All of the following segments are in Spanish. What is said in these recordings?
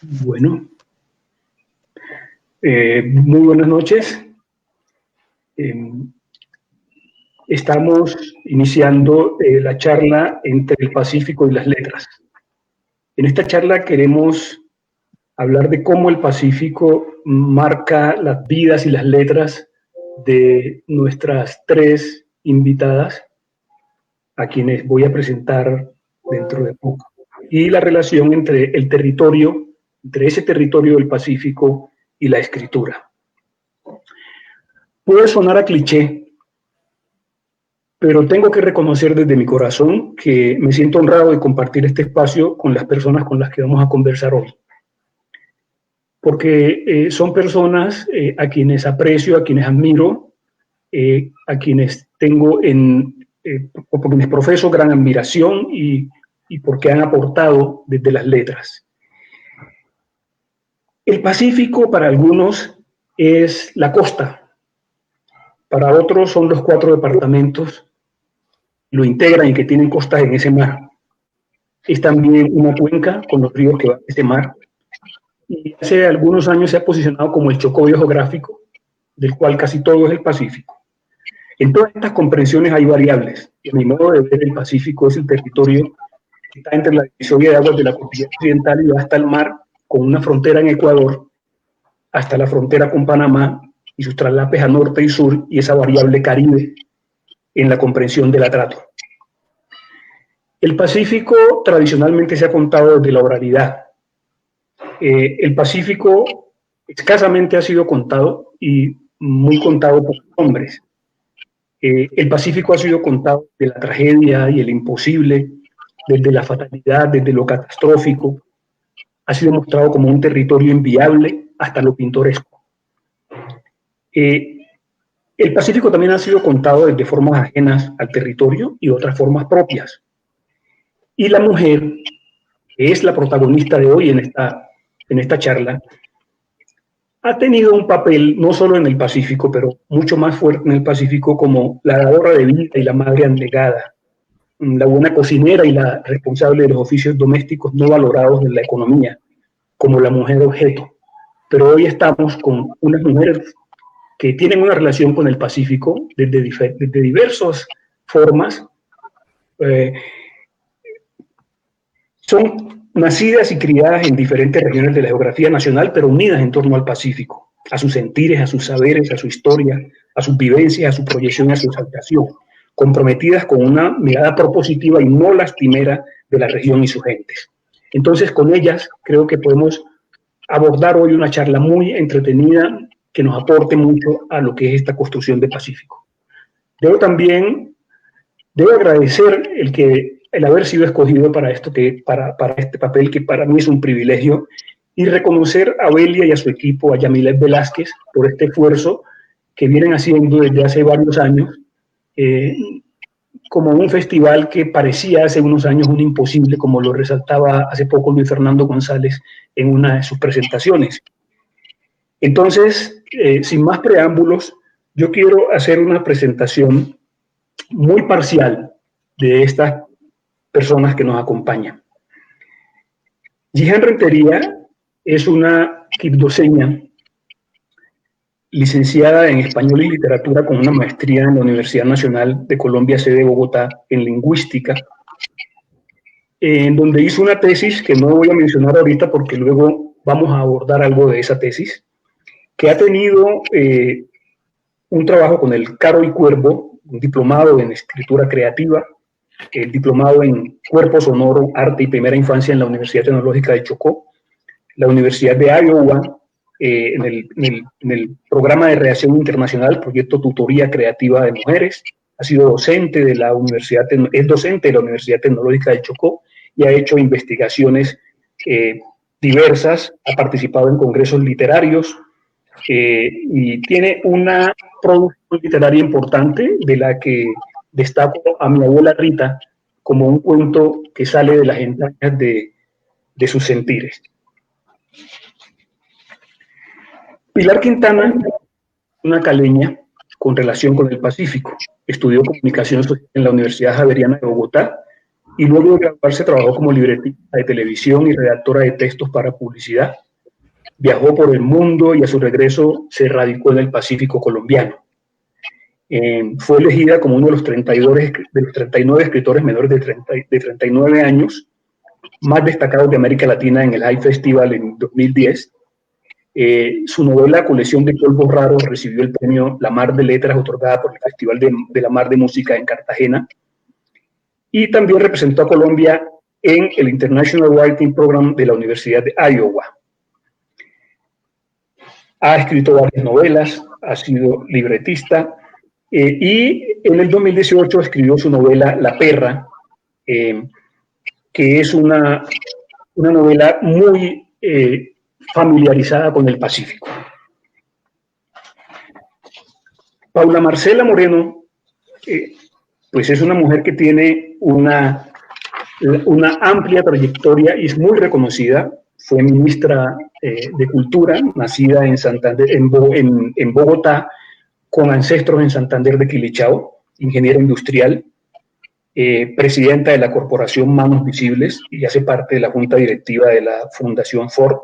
Bueno, muy buenas noches. Estamos iniciando la charla entre el Pacífico y las letras. En esta charla queremos hablar de cómo el Pacífico marca las vidas y las letras de nuestras tres invitadas, a quienes voy a presentar dentro de poco, y la relación entre el territorio, entre ese territorio del Pacífico y la escritura. Puede sonar a cliché, pero tengo que reconocer desde mi corazón que me siento honrado de compartir este espacio con las personas con las que vamos a conversar hoy. Porque son personas a quienes aprecio, a quienes admiro, a quienes tengo por quienes profeso gran admiración y porque han aportado desde las letras. El Pacífico para algunos es la costa, para otros son los 4 departamentos lo integran y que tienen costas en ese mar. Es también una cuenca con los ríos que van a ese mar. Y hace algunos años se ha posicionado como el chocobio geográfico, del cual casi todo es el Pacífico. En todas estas comprensiones hay variables. Y a mi modo de ver, el Pacífico es el territorio que está entre la divisoria de aguas de la cordillera occidental y va hasta el mar, con una frontera en Ecuador, hasta la frontera con Panamá y sus traslapes a norte y sur, y esa variable Caribe en la comprensión del atrato. El Pacífico tradicionalmente se ha contado desde la oralidad. El Pacífico escasamente ha sido contado y muy contado por hombres. El Pacífico ha sido contado de la tragedia y el imposible, desde la fatalidad, desde lo catastrófico. Ha sido mostrado como un territorio inviable hasta lo pintoresco. El Pacífico también ha sido contado desde formas ajenas al territorio y otras formas propias. Y la mujer, que es la protagonista de hoy en esta charla, ha tenido un papel no solo en el Pacífico, pero mucho más fuerte en el Pacífico como la dadora de vida y la madre abnegada, la buena cocinera y la responsable de los oficios domésticos no valorados en la economía, como la mujer objeto. Pero hoy estamos con unas mujeres que tienen una relación con el Pacífico desde diversas formas. Son nacidas y criadas en diferentes regiones de la geografía nacional, pero unidas en torno al Pacífico, a sus sentires, a sus saberes, a su historia, a sus vivencias, a su proyección y a su exaltación, comprometidas con una mirada propositiva y no lastimera de la región y sus gentes. Entonces, con ellas creo que podemos abordar hoy una charla muy entretenida que nos aporte mucho a lo que es esta construcción de Pacífico. Debo agradecer el haber sido escogido para este papel, que para mí es un privilegio, y reconocer a Belia y a su equipo, a Yamilet Velázquez, por este esfuerzo que vienen haciendo desde hace varios años, como un festival que parecía hace unos años un imposible, como lo resaltaba hace poco Luis Fernando González en una de sus presentaciones. Entonces, sin más preámbulos, yo quiero hacer una presentación muy parcial de estas personas que nos acompañan. Jihan Rentería es una quibdoseña licenciada en Español y Literatura con una maestría en la Universidad Nacional de Colombia, sede de Bogotá, en Lingüística, en donde hizo una tesis que no voy a mencionar ahorita porque luego vamos a abordar algo de esa tesis, que ha tenido un trabajo con el Caro y Cuervo, un diplomado en escritura creativa, el diplomado en cuerpo sonoro, arte y primera infancia en la Universidad Tecnológica de Chocó, la Universidad de Iowa, en el programa de Reacción Internacional, proyecto Tutoría Creativa de Mujeres, ha sido docente de la Universidad, es docente de la Universidad Tecnológica de Chocó y ha hecho investigaciones diversas, ha participado en congresos literarios y tiene una producción literaria importante de la que destaco a Mi abuela Rita como un cuento que sale de las entrañas de sus sentires. Pilar Quintana, una caleña con relación con el Pacífico, estudió comunicación social en la Universidad Javeriana de Bogotá y luego de graduarse trabajó como libretista de televisión y redactora de textos para publicidad. Viajó por el mundo y a su regreso se radicó en el Pacífico colombiano. Fue elegida como uno de los 39 escritores menores de 39 años más destacados de América Latina en el High Festival en 2010. Su novela Colección de Polvos Raros recibió el premio La Mar de Letras otorgada por el Festival de la Mar de Música en Cartagena, y también representó a Colombia en el International Writing Program de la Universidad de Iowa. Ha escrito varias novelas, ha sido libretista, y en el 2018 escribió su novela La Perra, que es una novela muy familiarizada con el Pacífico. Paula Marcela Moreno, pues es una mujer que tiene una amplia trayectoria y es muy reconocida. Fue ministra de Cultura, nacida en Santander, en Bogotá, con ancestros en Santander de Quilichao, ingeniera industrial, presidenta de la corporación Manos Visibles y hace parte de la junta directiva de la Fundación Ford.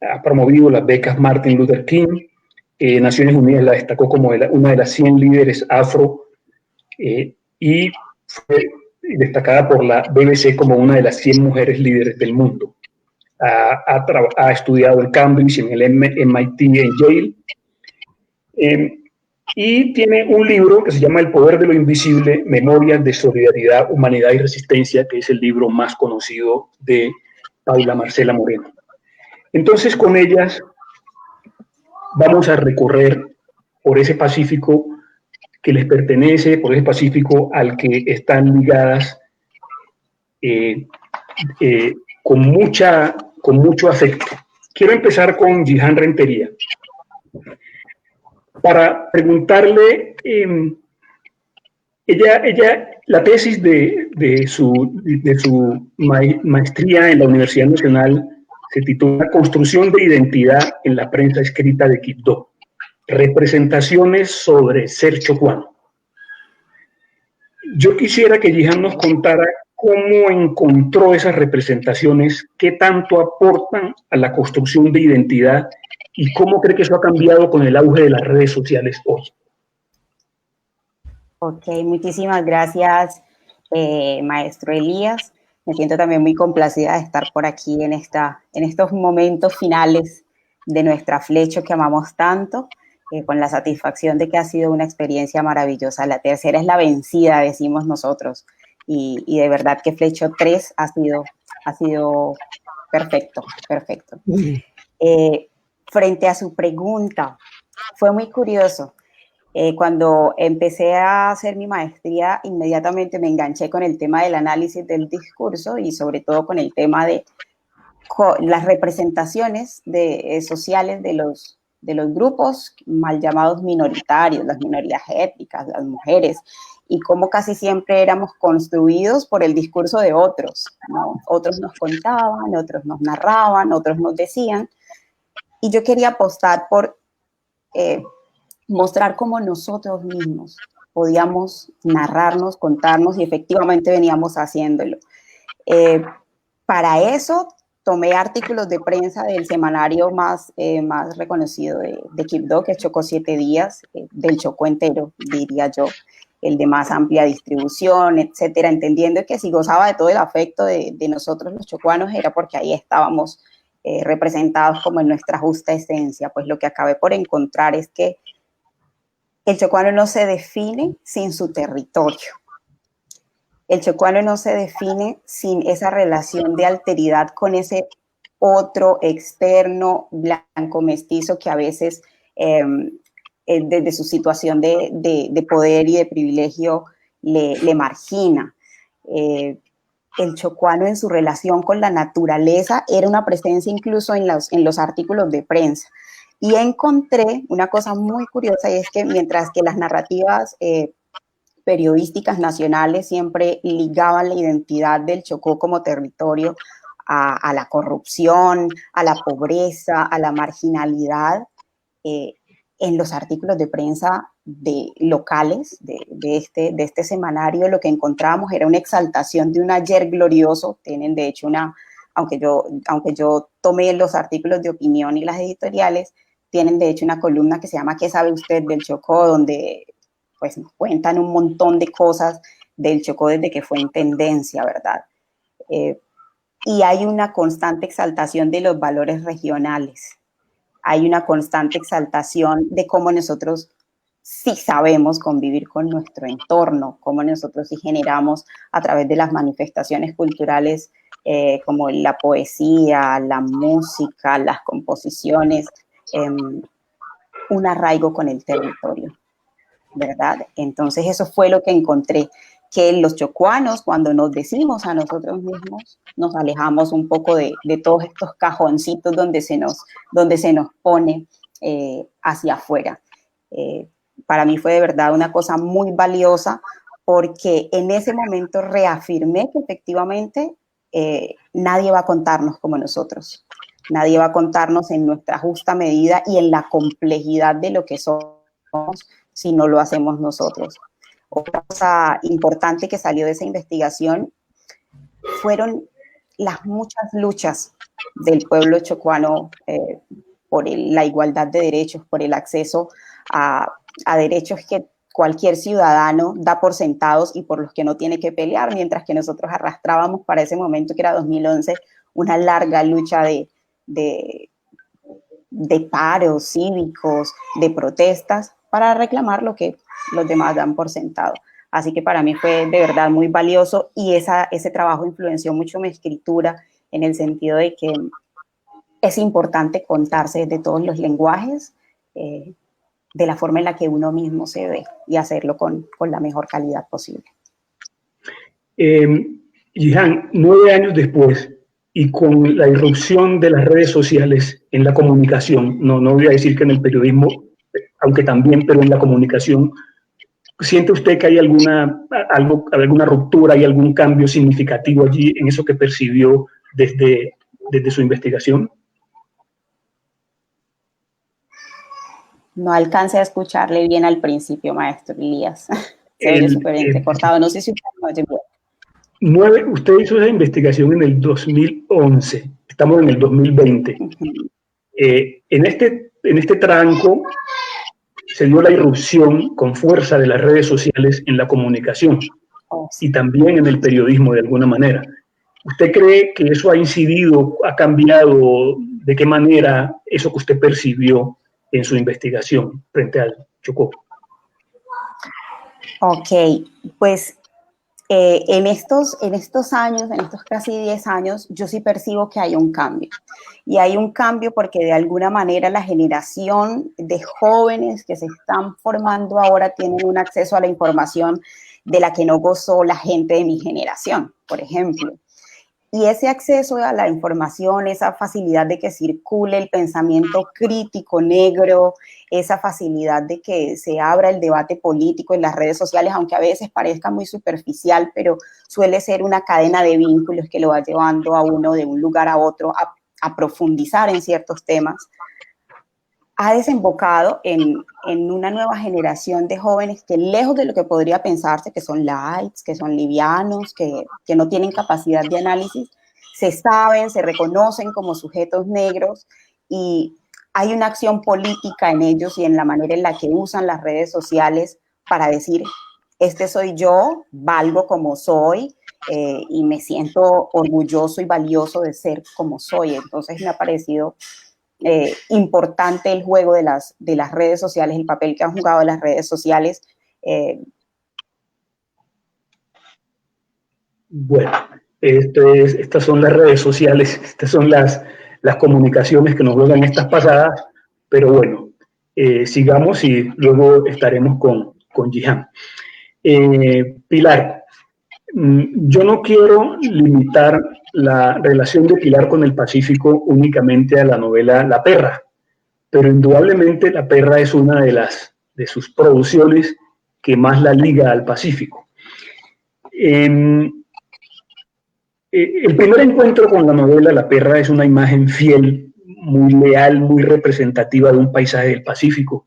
Ha promovido las becas Martin Luther King. Naciones Unidas la destacó como una de las 100 líderes afro, y fue destacada por la BBC como una de las 100 mujeres líderes del mundo. Ha estudiado en Cambridge, en el MIT, en Yale, y tiene un libro que se llama El Poder de lo Invisible, Memorias de Solidaridad, Humanidad y Resistencia, que es el libro más conocido de Paula Marcela Moreno. Entonces, con ellas vamos a recorrer por ese Pacífico que les pertenece, por ese Pacífico al que están ligadas con mucho afecto. Quiero empezar con Gihan Rentería para preguntarle, la tesis de su maestría en la Universidad Nacional se titula Construcción de Identidad en la Prensa Escrita de Quibdó, representaciones sobre ser chocuano. Yo quisiera que Gihan nos contara cómo encontró esas representaciones, qué tanto aportan a la construcción de identidad y cómo cree que eso ha cambiado con el auge de las redes sociales hoy. Ok, muchísimas gracias, maestro Elías. Me siento también muy complacida de estar por aquí en estos momentos finales de nuestra Flecho que amamos tanto, con la satisfacción de que ha sido una experiencia maravillosa. La tercera es la vencida, decimos nosotros, y de verdad que Flecho 3 ha sido perfecto. Frente a su pregunta, fue muy curioso. Cuando empecé a hacer mi maestría, inmediatamente me enganché con el tema del análisis del discurso y sobre todo con el tema de las representaciones sociales de los grupos mal llamados minoritarios, las minorías étnicas, las mujeres, y cómo casi siempre éramos construidos por el discurso de otros, ¿no? Otros nos contaban, otros nos narraban, otros nos decían, y yo quería apostar por mostrar cómo nosotros mismos podíamos narrarnos, contarnos, y efectivamente veníamos haciéndolo. Para eso tomé artículos de prensa del semanario más reconocido de Quibdó, que es Chocó 7 días, del Chocó entero, diría yo, el de más amplia distribución, etcétera, entendiendo que si gozaba de todo el afecto de nosotros los chocuanos era porque ahí estábamos representados como en nuestra justa esencia. Pues lo que acabé por encontrar es que el chocuano no se define sin su territorio. El chocuano no se define sin esa relación de alteridad con ese otro externo, blanco, mestizo, que a veces desde su situación de poder y de privilegio le margina. El chocuano en su relación con la naturaleza era una presencia incluso en los artículos de prensa. Y encontré una cosa muy curiosa, y es que mientras que las narrativas periodísticas nacionales siempre ligaban la identidad del Chocó como territorio a la corrupción, a la pobreza, a la marginalidad, en los artículos de prensa locales de este semanario, lo que encontramos era una exaltación de un ayer glorioso. Tienen de hecho aunque yo tomé los artículos de opinión y las editoriales, tienen de hecho una columna que se llama ¿Qué sabe usted del Chocó?, donde pues nos cuentan un montón de cosas del Chocó desde que fue en tendencia, ¿verdad? Y hay una constante exaltación de los valores regionales. Hay una constante exaltación de cómo nosotros sí sabemos convivir con nuestro entorno, cómo nosotros sí generamos a través de las manifestaciones culturales como la poesía, la música, las composiciones, un arraigo con el territorio, ¿verdad? Entonces eso fue lo que encontré, que los chocuanos, cuando nos decimos a nosotros mismos, nos alejamos un poco de todos estos cajoncitos donde se nos pone hacia afuera. Para mí fue de verdad una cosa muy valiosa, porque en ese momento reafirmé que efectivamente nadie va a contarnos como nosotros. Nadie va a contarnos en nuestra justa medida y en la complejidad de lo que somos si no lo hacemos nosotros. Otra cosa importante que salió de esa investigación fueron las muchas luchas del pueblo chocuano por la igualdad de derechos, por el acceso a derechos que cualquier ciudadano da por sentados y por los que no tiene que pelear, mientras que nosotros arrastrábamos para ese momento, que era 2011, una larga lucha de paros cívicos, de protestas, para reclamar lo que los demás dan por sentado. Así que para mí fue de verdad muy valioso, y ese trabajo influenció mucho mi escritura, en el sentido de que es importante contarse de todos los lenguajes, de la forma en la que uno mismo se ve, y hacerlo con la mejor calidad posible. Jihan, 9 años después, y con la irrupción de las redes sociales en la comunicación, no voy a decir que en el periodismo, aunque también, pero en la comunicación, ¿siente usted que hay alguna ruptura, hay algún cambio significativo allí en eso que percibió desde su investigación? No alcancé a escucharle bien al principio, maestro Elías. Se oye súper entrecortado. No sé si usted me oye bien. Usted hizo esa investigación en el 2011. Estamos en el 2020. En este tranco se dio la irrupción con fuerza de las redes sociales en la comunicación y también en el periodismo de alguna manera. ¿Usted cree que eso ha incidido, ha cambiado? ¿De qué manera eso que usted percibió en su investigación frente al Chocó? Ok, pues en estos años, en estos casi 10 años, yo sí percibo que hay un cambio. Y hay un cambio porque de alguna manera la generación de jóvenes que se están formando ahora tienen un acceso a la información de la que no gozó la gente de mi generación, por ejemplo. Y ese acceso a la información, esa facilidad de que circule el pensamiento crítico negro, esa facilidad de que se abra el debate político en las redes sociales, aunque a veces parezca muy superficial, pero suele ser una cadena de vínculos que lo va llevando a uno de un lugar a otro a profundizar en ciertos temas, ha desembocado en una nueva generación de jóvenes que, lejos de lo que podría pensarse, que son lights, que son livianos, que no tienen capacidad de análisis, se saben, se reconocen como sujetos negros, y hay una acción política en ellos y en la manera en la que usan las redes sociales para decir: este soy yo, valgo como soy, y me siento orgulloso y valioso de ser como soy. Entonces me ha parecido importante el juego de las redes sociales, el papel que han jugado las redes sociales. Bueno, estas son las redes sociales, estas son las comunicaciones que nos juegan estas pasadas, pero bueno, sigamos y luego estaremos con Jihan. Pilar, yo no quiero limitar la relación de Pilar con el Pacífico únicamente a la novela La Perra, pero indudablemente La Perra es una de sus producciones que más la liga al Pacífico. El primer encuentro con la novela La Perra es una imagen fiel, muy leal, muy representativa de un paisaje del Pacífico,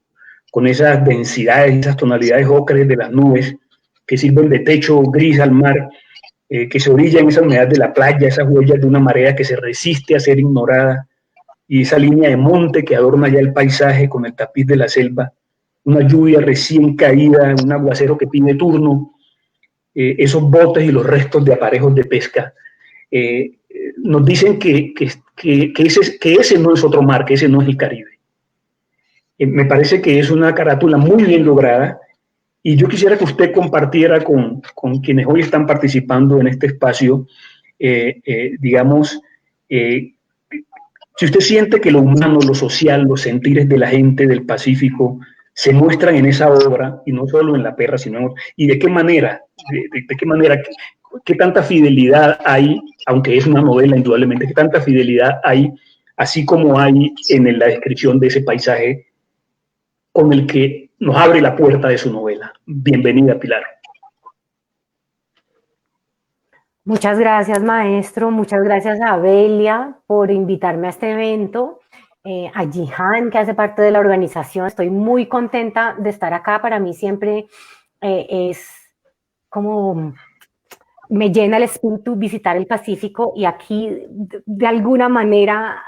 con esas densidades, esas tonalidades ocres de las nubes que sirven de techo gris al mar, que se orilla en esa humedad de la playa, esas huellas de una marea que se resiste a ser ignorada, y esa línea de monte que adorna ya el paisaje con el tapiz de la selva, una lluvia recién caída, un aguacero que pide turno, esos botes y los restos de aparejos de pesca, nos dicen que ese no es otro mar, que ese no es el Caribe. Me parece que es una carátula muy bien lograda, y yo quisiera que usted compartiera con quienes hoy están participando en este espacio, digamos, si usted siente que lo humano, lo social, los sentires de la gente del Pacífico se muestran en esa obra, y no solo en La Perra, sino y de qué manera, de qué manera, qué tanta fidelidad hay, aunque es una novela indudablemente, qué tanta fidelidad hay, así como hay en la descripción de ese paisaje con el que nos abre la puerta de su novela. Bienvenida, Pilar. Muchas gracias, maestro. Muchas gracias a Belia por invitarme a este evento. A Jihan, que hace parte de la organización. Estoy muy contenta de estar acá. Para mí siempre es como me llena el espíritu visitar el Pacífico, y aquí de alguna manera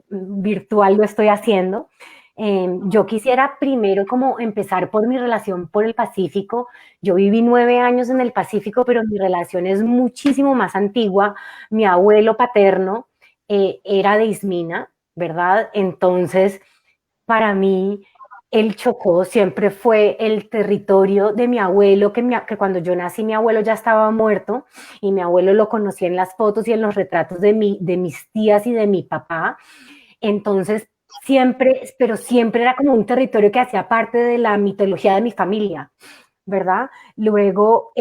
virtual lo estoy haciendo. Yo quisiera primero como empezar por mi relación por el Pacífico. Yo viví 9 años en el Pacífico, pero mi relación es muchísimo más antigua. Mi abuelo paterno era de Ismina, ¿verdad? Entonces, para mí, el Chocó siempre fue el territorio de mi abuelo, que cuando yo nací mi abuelo ya estaba muerto, y mi abuelo lo conocí en las fotos y en los retratos de mis tías y de mi papá. Entonces, pero siempre era como un territorio que hacía parte de la mitología de mi familia, ¿verdad? Luego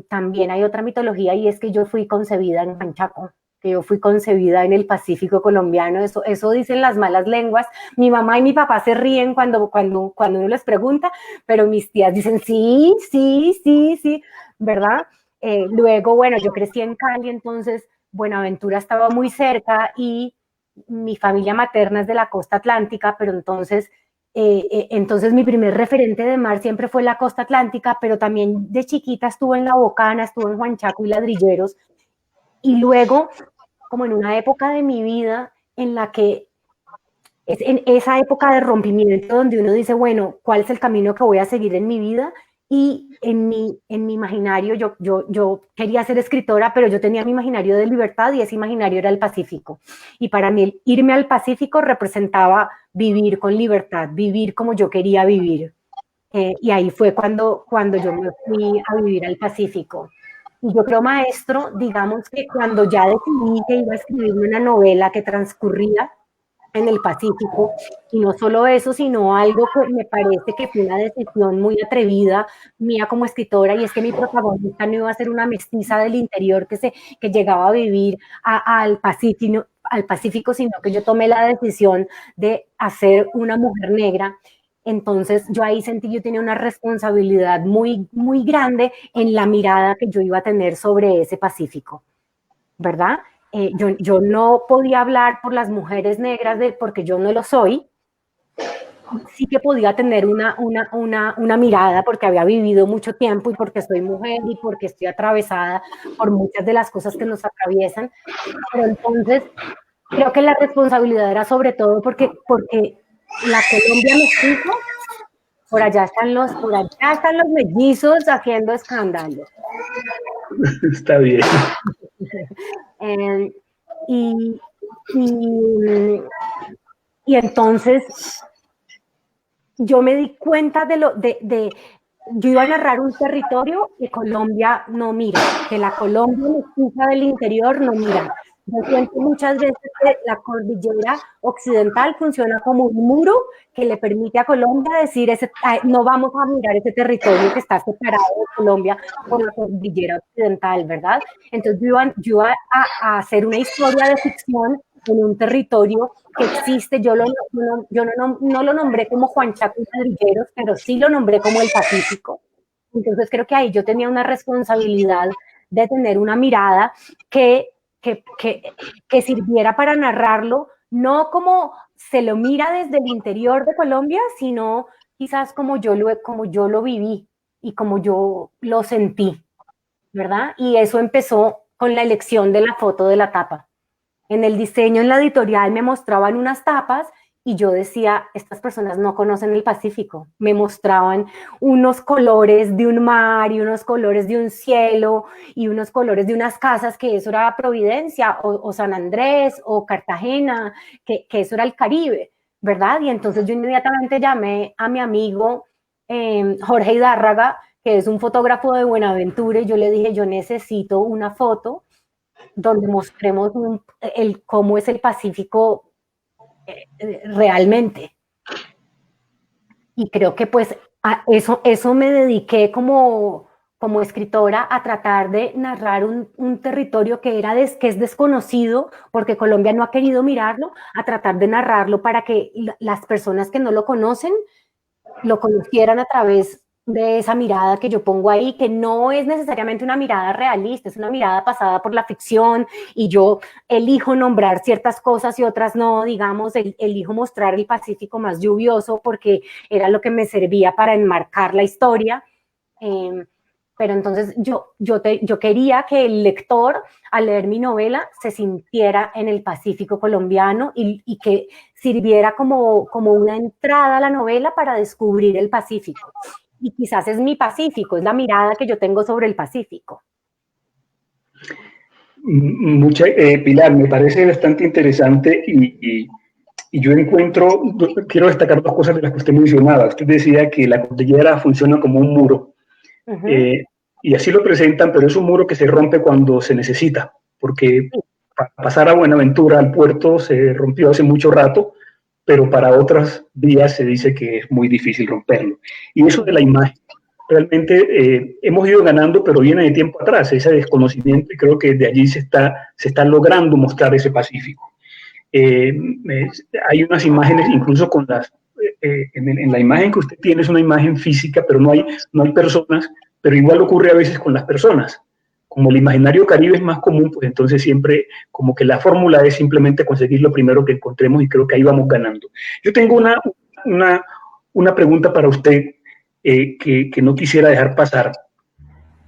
también hay otra mitología, y es que yo fui concebida en Huanchaco, que yo fui concebida en el Pacífico colombiano. Eso dicen las malas lenguas. Mi mamá y mi papá se ríen cuando uno les pregunta, pero mis tías dicen sí, sí, sí, sí, ¿verdad? Luego, bueno, yo crecí en Cali, entonces Buenaventura estaba muy cerca, y mi familia materna es de la costa atlántica, pero entonces mi primer referente de mar siempre fue la costa atlántica, pero también de chiquita estuve en La Bocana, estuve en Huanchaco y Ladrilleros. Y luego, como en una época de mi vida en la que es en esa época de rompimiento donde uno dice, bueno, ¿cuál es el camino que voy a seguir en mi vida? Y en mi imaginario, yo quería ser escritora, pero yo tenía mi imaginario de libertad, y ese imaginario era el Pacífico. Y para mí irme al Pacífico representaba vivir con libertad, vivir como yo quería vivir. Y ahí fue cuando yo me fui a vivir al Pacífico. Y yo creo, maestro, digamos que cuando ya decidí que iba a escribir una novela que transcurría en el Pacífico, y no solo eso, sino algo que me parece que fue una decisión muy atrevida mía como escritora, y es que mi protagonista no iba a ser una mestiza del interior que llegaba a vivir al Pacífico, sino que yo tomé la decisión de hacer una mujer negra. Entonces yo ahí sentí que yo tenía una responsabilidad muy, muy grande en la mirada que yo iba a tener sobre ese Pacífico, ¿verdad? Yo no podía hablar por las mujeres negras porque yo no lo soy. Sí que podía tener una mirada porque había vivido mucho tiempo, y porque soy mujer, y porque estoy atravesada por muchas de las cosas que nos atraviesan. Pero entonces creo que la responsabilidad era sobre todo porque la Colombia mestiza, por allá están los mellizos haciendo escándalo. Está bien. Y entonces yo me di cuenta yo iba a narrar un territorio que Colombia no mira, que la Colombia mestiza del interior no mira. Yo siento muchas veces que la cordillera occidental funciona como un muro que le permite a Colombia decir, no vamos a mirar ese territorio que está separado de Colombia por la cordillera occidental, ¿verdad? Entonces yo iba a hacer una historia de ficción en un territorio que existe. Yo no lo nombré como Huanchaco y Ladrilleros, pero sí lo nombré como el Pacífico. Entonces creo que ahí yo tenía una responsabilidad de tener una mirada que sirviera para narrarlo, no como se lo mira desde el interior de Colombia, sino quizás como como yo lo viví y como yo lo sentí, ¿verdad? Y eso empezó con la elección de la foto de la tapa. En el diseño, en la editorial, me mostraban unas tapas y yo decía, estas personas no conocen el Pacífico. Me mostraban unos colores de un mar y unos colores de un cielo y unos colores de unas casas, que eso era Providencia o San Andrés o Cartagena, que eso era el Caribe, ¿verdad? Y entonces yo inmediatamente llamé a mi amigo Jorge Hidárraga, que es un fotógrafo de Buenaventura, y yo le dije, yo necesito una foto donde mostremos cómo es el Pacífico realmente. Y creo que pues a eso me dediqué como escritora, a tratar de narrar un territorio que es desconocido, porque Colombia no ha querido mirarlo, a tratar de narrarlo para que las personas que no lo conocen lo conocieran a través de esa mirada que yo pongo ahí, que no es necesariamente una mirada realista, es una mirada pasada por la ficción, y yo elijo nombrar ciertas cosas y otras no, digamos, elijo mostrar el Pacífico más lluvioso porque era lo que me servía para enmarcar la historia. Pero entonces yo quería que el lector, al leer mi novela, se sintiera en el Pacífico colombiano y que sirviera como una entrada a la novela para descubrir el Pacífico. Y quizás es mi Pacífico, es la mirada que yo tengo sobre el Pacífico. Pilar, me parece bastante interesante y yo quiero destacar dos cosas de las que usted mencionaba. Usted decía que la cordillera funciona como un muro. Y así lo presentan, pero es un muro que se rompe cuando se necesita, porque para pasar a Buenaventura, al puerto, se rompió hace mucho rato, pero para otras vías se dice que es muy difícil romperlo. Y eso de la imagen, realmente hemos ido ganando, pero viene de tiempo atrás, ese desconocimiento, y creo que de allí se está logrando mostrar ese Pacífico. Hay unas imágenes, incluso en la imagen que usted tiene es una imagen física, pero no hay personas, pero igual ocurre a veces con las personas. Como el imaginario caribe es más común, pues entonces siempre como que la fórmula es simplemente conseguir lo primero que encontremos, y creo que ahí vamos ganando. Yo tengo una pregunta para usted que no quisiera dejar pasar,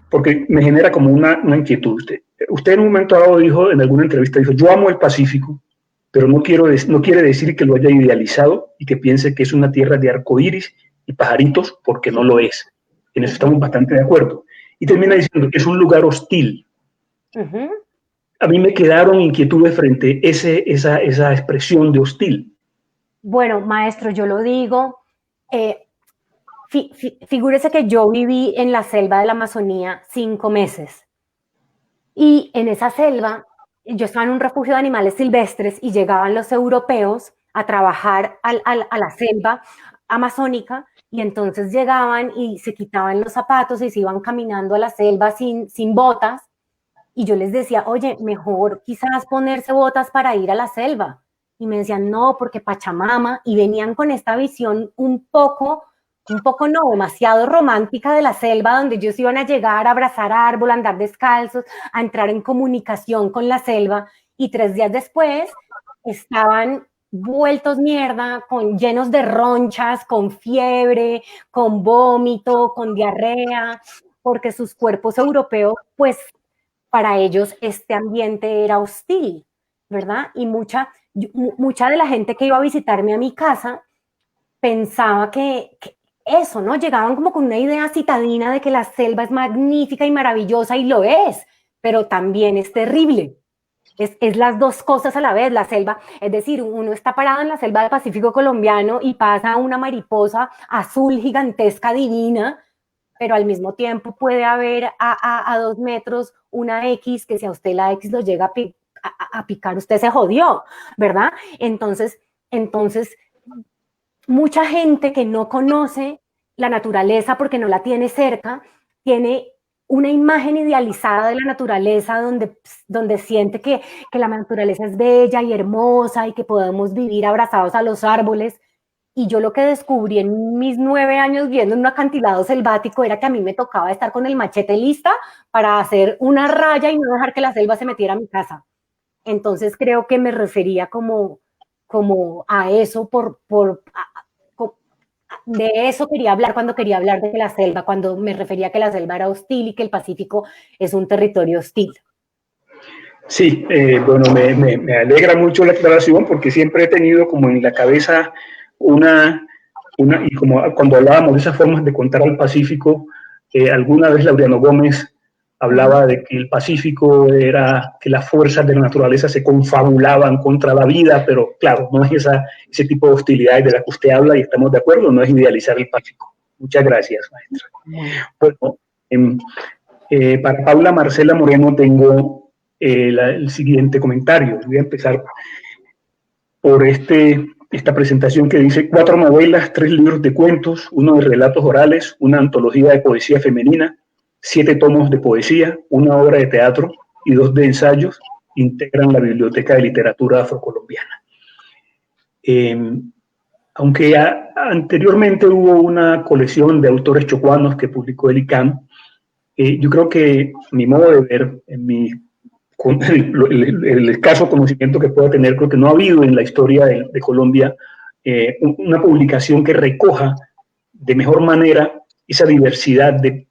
porque me genera como una inquietud. Usted en un momento dado dijo, en alguna entrevista, dijo, yo amo el Pacífico, pero no quiere decir que lo haya idealizado y que piense que es una tierra de arcoíris y pajaritos, porque no lo es. En eso estamos bastante de acuerdo. Y termina diciendo que es un lugar hostil. A mí me quedaron inquietudes frente a esa expresión de hostil. Bueno, maestro, yo lo digo, figúrese que yo viví en la selva de la Amazonía 5 meses. Y en esa selva, yo estaba en un refugio de animales silvestres y llegaban los europeos a trabajar a la selva amazónica, y entonces llegaban y se quitaban los zapatos y se iban caminando a la selva sin botas, y yo les decía, oye, mejor quizás ponerse botas para ir a la selva, y me decían, no, porque Pachamama, y venían con esta visión un poco no, demasiado romántica de la selva, donde ellos iban a llegar a abrazar árbol, a andar descalzos, a entrar en comunicación con la selva, y 3 días después estaban vueltos mierda, llenos de ronchas, con fiebre, con vómito, con diarrea, porque sus cuerpos europeos, pues para ellos este ambiente era hostil, ¿verdad? Y mucha de la gente que iba a visitarme a mi casa pensaba que eso, ¿no? Llegaban como con una idea citadina de que la selva es magnífica y maravillosa, y lo es, pero también es terrible. Es las dos cosas a la vez, la selva, es decir, uno está parado en la selva del Pacífico colombiano y pasa una mariposa azul gigantesca divina, pero al mismo tiempo puede haber a 2 metros una X, que si a usted la X lo llega a picar, usted se jodió, ¿verdad? Entonces, mucha gente que no conoce la naturaleza porque no la tiene cerca, tiene una imagen idealizada de la naturaleza donde siente que la naturaleza es bella y hermosa y que podemos vivir abrazados a los árboles. Y yo lo que descubrí en mis 9 años viviendo en un acantilado selvático era que a mí me tocaba estar con el machete lista para hacer una raya y no dejar que la selva se metiera a mi casa. Entonces creo que me refería como a eso, de eso quería hablar cuando quería hablar de la selva, cuando me refería a que la selva era hostil y que el Pacífico es un territorio hostil. Sí, bueno, me alegra mucho la aclaración porque siempre he tenido como en la cabeza y como cuando hablábamos de esas formas de contar al Pacífico, alguna vez Laureano Gómez hablaba de que el Pacífico era que las fuerzas de la naturaleza se confabulaban contra la vida, pero claro, no es ese tipo de hostilidades de las que usted habla y estamos de acuerdo, no es idealizar el Pacífico. Muchas gracias, maestra. Bueno, para Paula Marcela Moreno tengo el siguiente comentario. Voy a empezar por esta presentación que dice 4 novelas, 3 libros de cuentos, 1 de relatos orales, una antología de poesía femenina, 7 tomos de poesía, 1 obra de teatro y 2 de ensayos integran la Biblioteca de Literatura Afrocolombiana. Aunque anteriormente hubo una colección de autores chocuanos que publicó el ICAM, yo creo que a mi modo de ver, con el escaso conocimiento que pueda tener, creo que no ha habido en la historia de Colombia una publicación que recoja de mejor manera esa diversidad de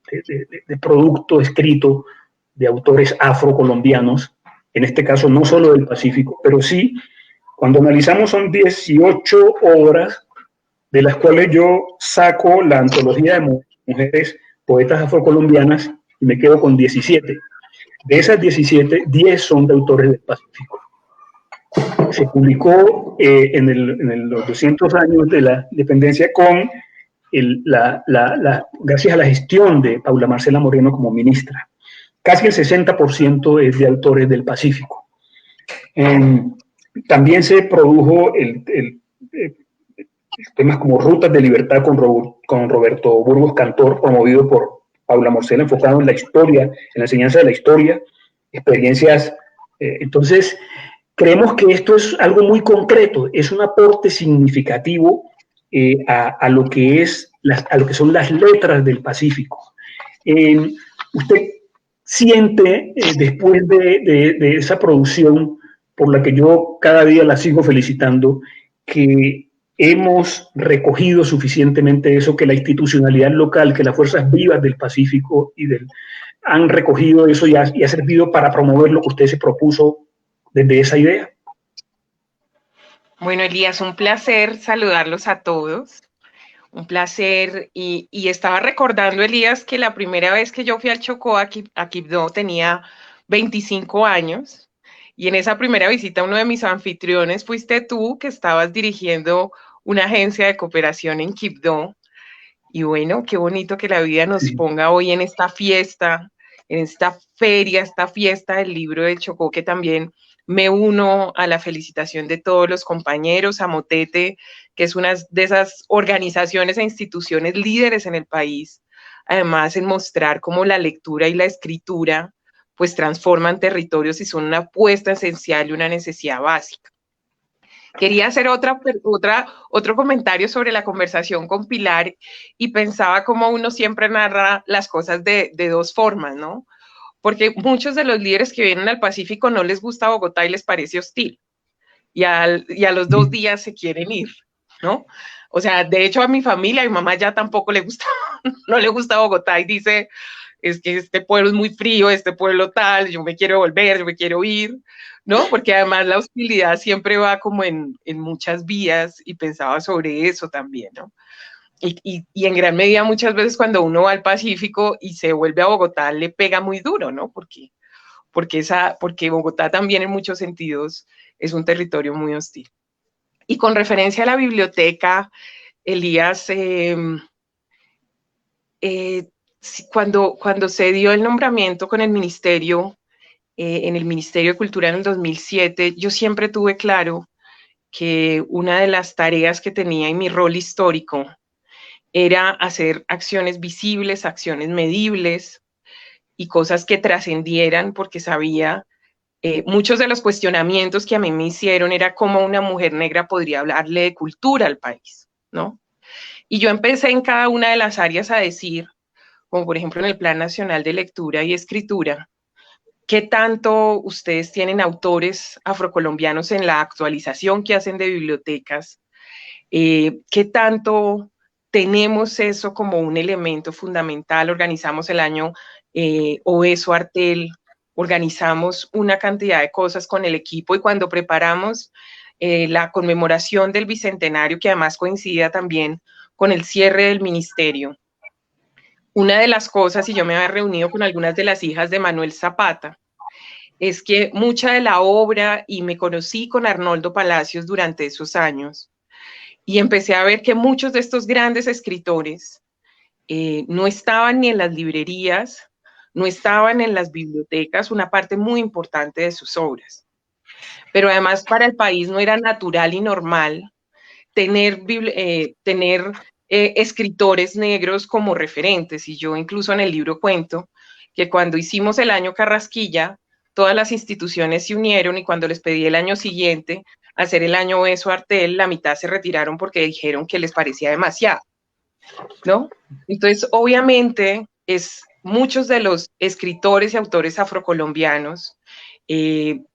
producto escrito de autores afrocolombianos, en este caso no solo del Pacífico, pero sí, cuando analizamos son 18 obras, de las cuales yo saco la antología de mujeres poetas afrocolombianas y me quedo con 17. De esas 17, 10 son de autores del Pacífico. Se publicó en los 200 años de la independencia gracias a la gestión de Paula Marcela Moreno como ministra. Casi el 60% es de autores del Pacífico. También se produjo temas como Rutas de Libertad con Roberto Burgos Cantor, promovido por Paula Marcela, enfocado en la historia, en la enseñanza de la historia, experiencias. Entonces, creemos que esto es algo muy concreto, es un aporte significativo a lo que son las letras del Pacífico. Usted siente, después de esa producción, por la que yo cada día la sigo felicitando, que hemos recogido suficientemente eso, que la institucionalidad local, que las fuerzas vivas del Pacífico han recogido eso y ha servido para promover lo que usted se propuso desde esa idea? Bueno, Elías, un placer saludarlos a todos. Un placer. Y estaba recordando, Elías, que la primera vez que yo fui al Chocó, a Quibdó, tenía 25 años. Y en esa primera visita, uno de mis anfitriones fuiste tú, que estabas dirigiendo una agencia de cooperación en Quibdó. Y bueno, qué bonito que la vida nos ponga hoy en esta fiesta, en esta feria, esta fiesta del libro del Chocó, que también me uno a la felicitación de todos los compañeros, a Motete, que es una de esas organizaciones e instituciones líderes en el país, además en mostrar cómo la lectura y la escritura pues transforman territorios y son una apuesta esencial y una necesidad básica. Quería hacer otro comentario sobre la conversación con Pilar y pensaba cómo uno siempre narra las cosas de dos formas, ¿no? Porque muchos de los líderes que vienen al Pacífico no les gusta Bogotá y les parece hostil. Y a los 2 días se quieren ir, ¿no? O sea, de hecho a mi familia, a mi mamá ya tampoco le gusta, no le gusta Bogotá y dice, es que este pueblo es muy frío, este pueblo tal, yo me quiero volver, yo me quiero ir, ¿no? Porque además la hostilidad siempre va como en muchas vías y pensaba sobre eso también, ¿no? Y en gran medida muchas veces cuando uno va al Pacífico y se vuelve a Bogotá le pega muy duro, ¿no? Porque Bogotá también en muchos sentidos es un territorio muy hostil. Y con referencia a la biblioteca, Elías, cuando se dio el nombramiento con el ministerio, en el Ministerio de Cultura en el 2007, yo siempre tuve claro que una de las tareas que tenía en mi rol histórico era hacer acciones visibles, acciones medibles y cosas que trascendieran, porque sabía muchos de los cuestionamientos que a mí me hicieron era cómo una mujer negra podría hablarle de cultura al país, ¿no? Y yo empecé en cada una de las áreas a decir, como por ejemplo en el Plan Nacional de Lectura y Escritura, ¿qué tanto ustedes tienen autores afrocolombianos en la actualización que hacen de bibliotecas? ¿Qué tanto tenemos eso como un elemento fundamental. Organizamos el año Obeso Artel, organizamos una cantidad de cosas con el equipo, y cuando preparamos la conmemoración del bicentenario, que además coincidía también con el cierre del ministerio, una de las cosas, y yo me había reunido con algunas de las hijas de Manuel Zapata, es que mucha de la obra, y me conocí con Arnoldo Palacios durante esos años, y empecé a ver que muchos de estos grandes escritores no estaban ni en las librerías, no estaban en las bibliotecas, una parte muy importante de sus obras. Pero además para el país no era natural y normal tener escritores negros como referentes. Y yo incluso en el libro cuento que cuando hicimos el año Carrasquilla, todas las instituciones se unieron, y cuando les pedí el año siguiente hacer el año Obeso Artel, la mitad se retiraron porque dijeron que les parecía demasiado, ¿no? Entonces, obviamente, muchos de los escritores y autores afrocolombianos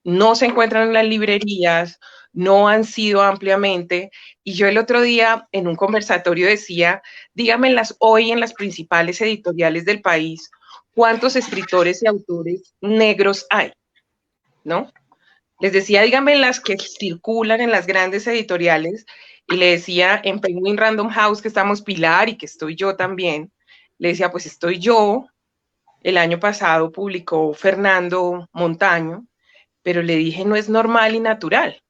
no se encuentran en las librerías, no han sido ampliamente, y yo el otro día en un conversatorio decía, díganmelas hoy en las principales editoriales del país, ¿cuántos escritores y autores negros hay? ¿No? Les decía, díganme las que circulan en las grandes editoriales, y le decía, en Penguin Random House, que estamos Pilar y que estoy yo también, le decía, pues estoy yo, el año pasado publicó Fernando Montaño, pero le dije, no es normal y natural.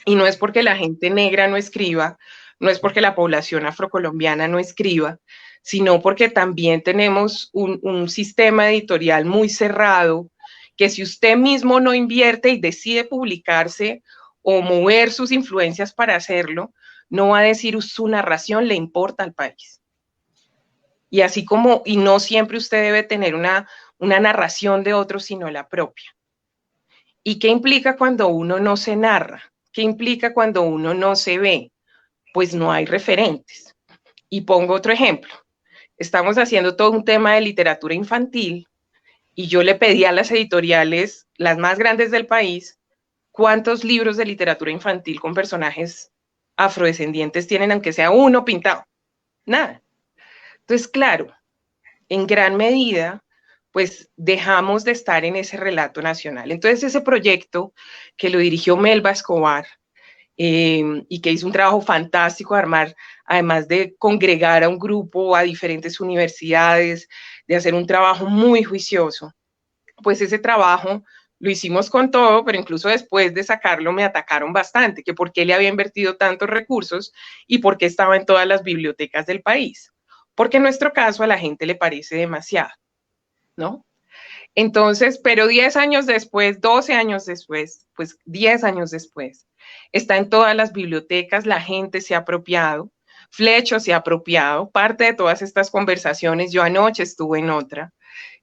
Y no es porque la gente negra no escriba, no es porque la población afrocolombiana no escriba, sino porque también tenemos un sistema editorial muy cerrado, que si usted mismo no invierte y decide publicarse o mover sus influencias para hacerlo, no va a decir su narración le importa al país. Y así como, y no siempre usted debe tener una narración de otro, sino la propia. ¿Y qué implica cuando uno no se narra? ¿Qué implica cuando uno no se ve? Pues no hay referentes. Y pongo otro ejemplo. Estamos haciendo todo un tema de literatura infantil, y yo le pedí a las editoriales, las más grandes del país, ¿cuántos libros de literatura infantil con personajes afrodescendientes tienen, aunque sea uno pintado? Nada. Entonces, claro, en gran medida, pues dejamos de estar en ese relato nacional. Entonces, ese proyecto que lo dirigió Melba Escobar, y que hizo un trabajo fantástico de armar, además de congregar a un grupo, a diferentes universidades, de hacer un trabajo muy juicioso, pues ese trabajo lo hicimos con todo, pero incluso después de sacarlo me atacaron bastante, que por qué le había invertido tantos recursos y por qué estaba en todas las bibliotecas del país. Porque en nuestro caso a la gente le parece demasiado, ¿no? Entonces, pero 10 años después, 12 años después, pues 10 años después, está en todas las bibliotecas, la gente se ha apropiado, Flecho se ha apropiado, parte de todas estas conversaciones, yo anoche estuve en otra,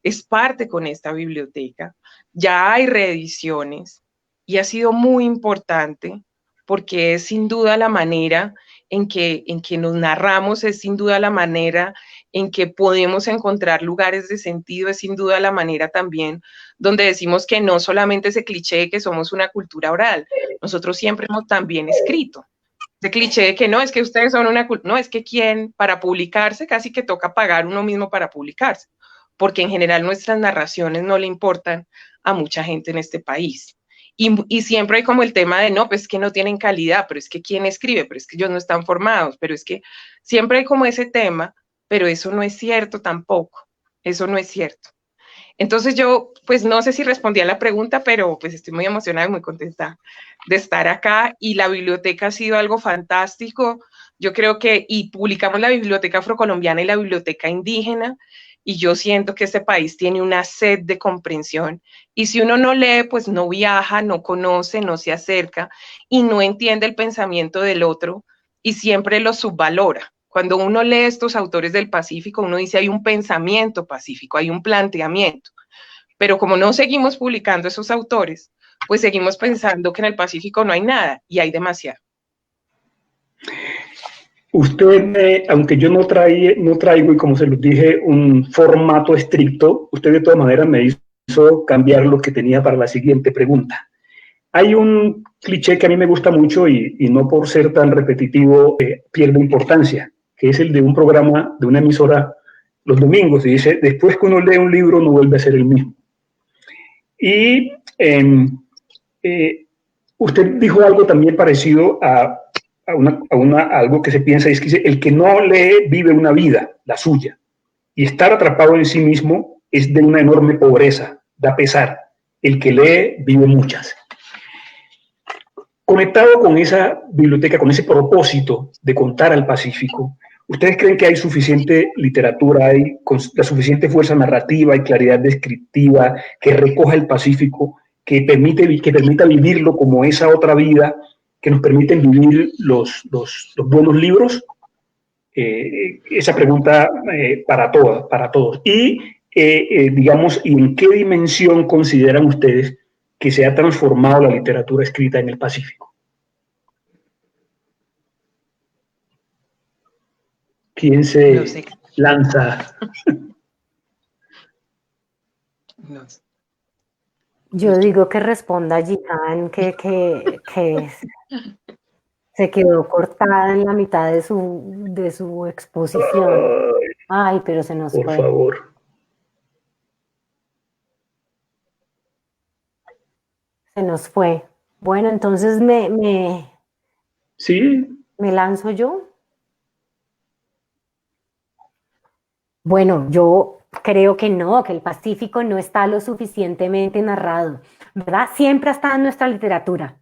es parte con esta biblioteca, ya hay reediciones, y ha sido muy importante porque es sin duda la manera en que nos narramos, es sin duda la manera en que podemos encontrar lugares de sentido, es sin duda la manera también donde decimos que no solamente ese cliché de que somos una cultura oral, nosotros siempre hemos también escrito. Ese cliché de que no, es que ustedes son una cultura, no, es que para publicarse casi que toca pagar uno mismo para publicarse, porque en general nuestras narraciones no le importan a mucha gente en este país. Y siempre hay como el tema de, no, pues es que no tienen calidad, pero es que ¿quién escribe? Pero es que ellos no están formados, pero es que siempre hay como ese tema, pero eso no es cierto tampoco, eso no es cierto. Entonces yo, pues no sé si respondí a la pregunta, pero pues estoy muy emocionada y muy contenta de estar acá, y la biblioteca ha sido algo fantástico. Yo creo que, y publicamos la biblioteca afrocolombiana y la biblioteca indígena, y yo siento que este país tiene una sed de comprensión, y si uno no lee, pues no viaja, no conoce, no se acerca, y no entiende el pensamiento del otro, y siempre lo subvalora. Cuando uno lee estos autores del Pacífico, uno dice, hay un pensamiento pacífico, hay un planteamiento, pero como no seguimos publicando esos autores, pues seguimos pensando que en el Pacífico no hay nada, y hay demasiado. Usted, aunque yo no traigo, y como se los dije, un formato estricto, usted de todas maneras me hizo cambiar lo que tenía para la siguiente pregunta. Hay un cliché que a mí me gusta mucho y no por ser tan repetitivo pierde importancia. que es el de un programa de una emisora los domingos, y dice, después que uno lee un libro no vuelve a ser el mismo. Y usted dijo algo también parecido a algo que se piensa, es que dice, el que no lee vive una vida, la suya, y estar atrapado en sí mismo es de una enorme pobreza, da pesar. El que lee vive muchas. Conectado con esa biblioteca, con ese propósito de contar al Pacífico, ¿ustedes creen que hay suficiente literatura, hay la suficiente fuerza narrativa y claridad descriptiva que recoja el Pacífico, que permita vivirlo como esa otra vida, que nos permiten vivir los buenos libros? Esa pregunta para todos. Y, digamos, ¿en qué dimensión consideran ustedes que se ha transformado la literatura escrita en el Pacífico? ¿Quién se lanza? No sé. Yo digo que responda Jihan, que se quedó cortada en la mitad de su exposición. Ay, pero se nos fue. Por favor. Se nos fue. Bueno, entonces ¿Sí? ¿Me lanzo yo? Bueno, yo creo que no, que el Pacífico no está lo suficientemente narrado, ¿verdad? Siempre ha estado en nuestra literatura.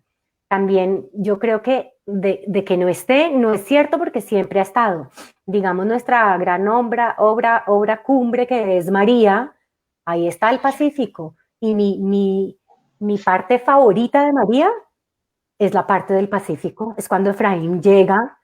También yo creo que de que no esté, no es cierto porque siempre ha estado. Digamos, nuestra gran obra cumbre que es María, ahí está el Pacífico. Y mi parte favorita de María es la parte del Pacífico, es cuando Efraín llega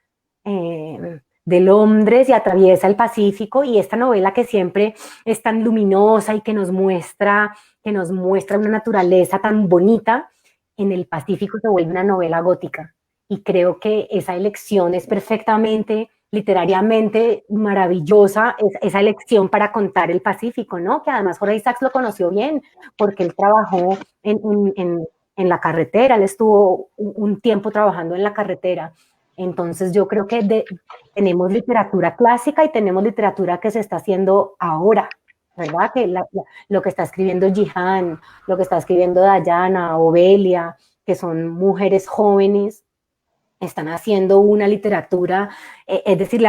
de Londres y atraviesa el Pacífico, y esta novela que siempre es tan luminosa y que nos muestra una naturaleza tan bonita, en el Pacífico se vuelve una novela gótica. Y creo que esa elección es perfectamente, literariamente maravillosa, esa elección para contar el Pacífico, ¿no? Que además Jorge Isaacs lo conoció bien, porque él trabajó en la carretera, él estuvo un tiempo trabajando en la carretera. Entonces yo creo que tenemos literatura clásica y tenemos literatura que se está haciendo ahora, ¿verdad? Que lo que está escribiendo Jihan, lo que está escribiendo Dayana, Obelia, que son mujeres jóvenes, están haciendo una literatura, es decir,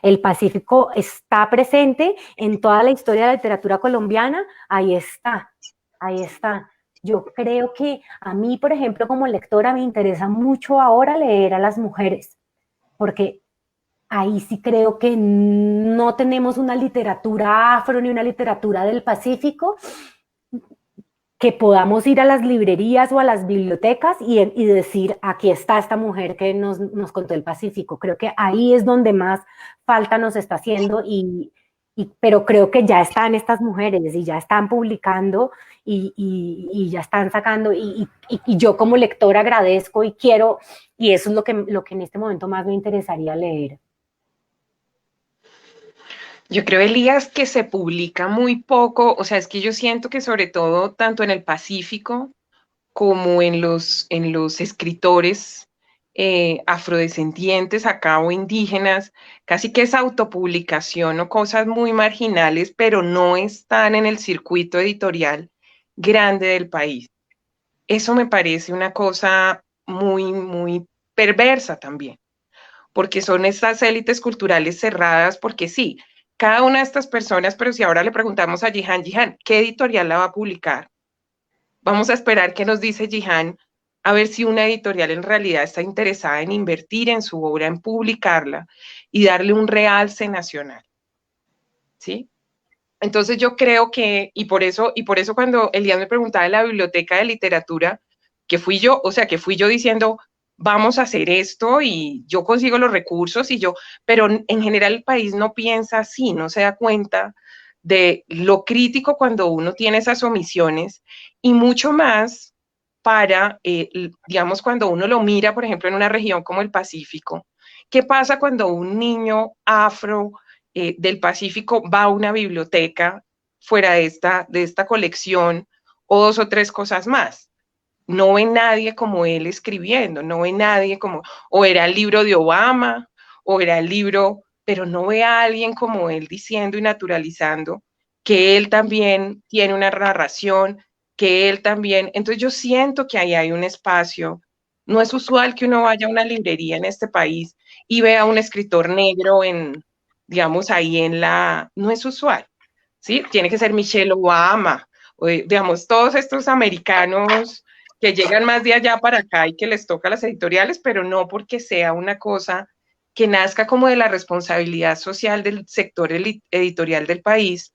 el Pacífico está presente en toda la historia de la literatura colombiana, ahí está, ahí está. Yo creo que a mí, por ejemplo, como lectora, me interesa mucho ahora leer a las mujeres, porque ahí sí creo que no tenemos una literatura afro ni una literatura del Pacífico, que podamos ir a las librerías o a las bibliotecas y decir, aquí está esta mujer que nos contó el Pacífico. Creo que ahí es donde más falta nos está haciendo, pero creo que ya están estas mujeres y ya están publicando y ya están sacando, y yo como lectora agradezco y quiero, y eso es lo que en este momento más me interesaría leer. Yo creo, Elías, que se publica muy poco, o sea, es que yo siento que sobre todo tanto en el Pacífico como en los escritores afrodescendientes acá o indígenas, casi que es autopublicación o cosas muy marginales, pero no están en el circuito editorial grande del país. Eso me parece una cosa muy, muy perversa también, porque son estas élites culturales cerradas, porque sí, cada una de estas personas, pero si ahora le preguntamos a Jihan, ¿qué editorial la va a publicar? Vamos a esperar qué nos dice Jihan, a ver si una editorial en realidad está interesada en invertir en su obra, en publicarla y darle un realce nacional. ¿Sí? Entonces yo creo que, y por eso cuando Elías me preguntaba de la biblioteca de literatura, que fui yo diciendo, vamos a hacer esto y yo consigo los recursos pero en general el país no piensa así, no se da cuenta de lo crítico cuando uno tiene esas omisiones, y mucho más para, digamos, cuando uno lo mira, por ejemplo, en una región como el Pacífico. ¿Qué pasa cuando un niño afro del Pacífico va a una biblioteca fuera de esta colección o 2 o 3 cosas más? No ve nadie como él escribiendo, no ve nadie como, o era el libro de Obama, o era el libro pero no ve a alguien como él diciendo y naturalizando que él también tiene una narración, que él también, entonces yo siento que ahí hay un espacio. No es usual que uno vaya a una librería en este país y vea a un escritor negro en, digamos, ahí en la, no es usual, ¿sí? Tiene que ser Michelle Obama, o, digamos, todos estos americanos que llegan más de allá para acá y que les toca las editoriales, pero no porque sea una cosa que nazca como de la responsabilidad social del sector editorial del país,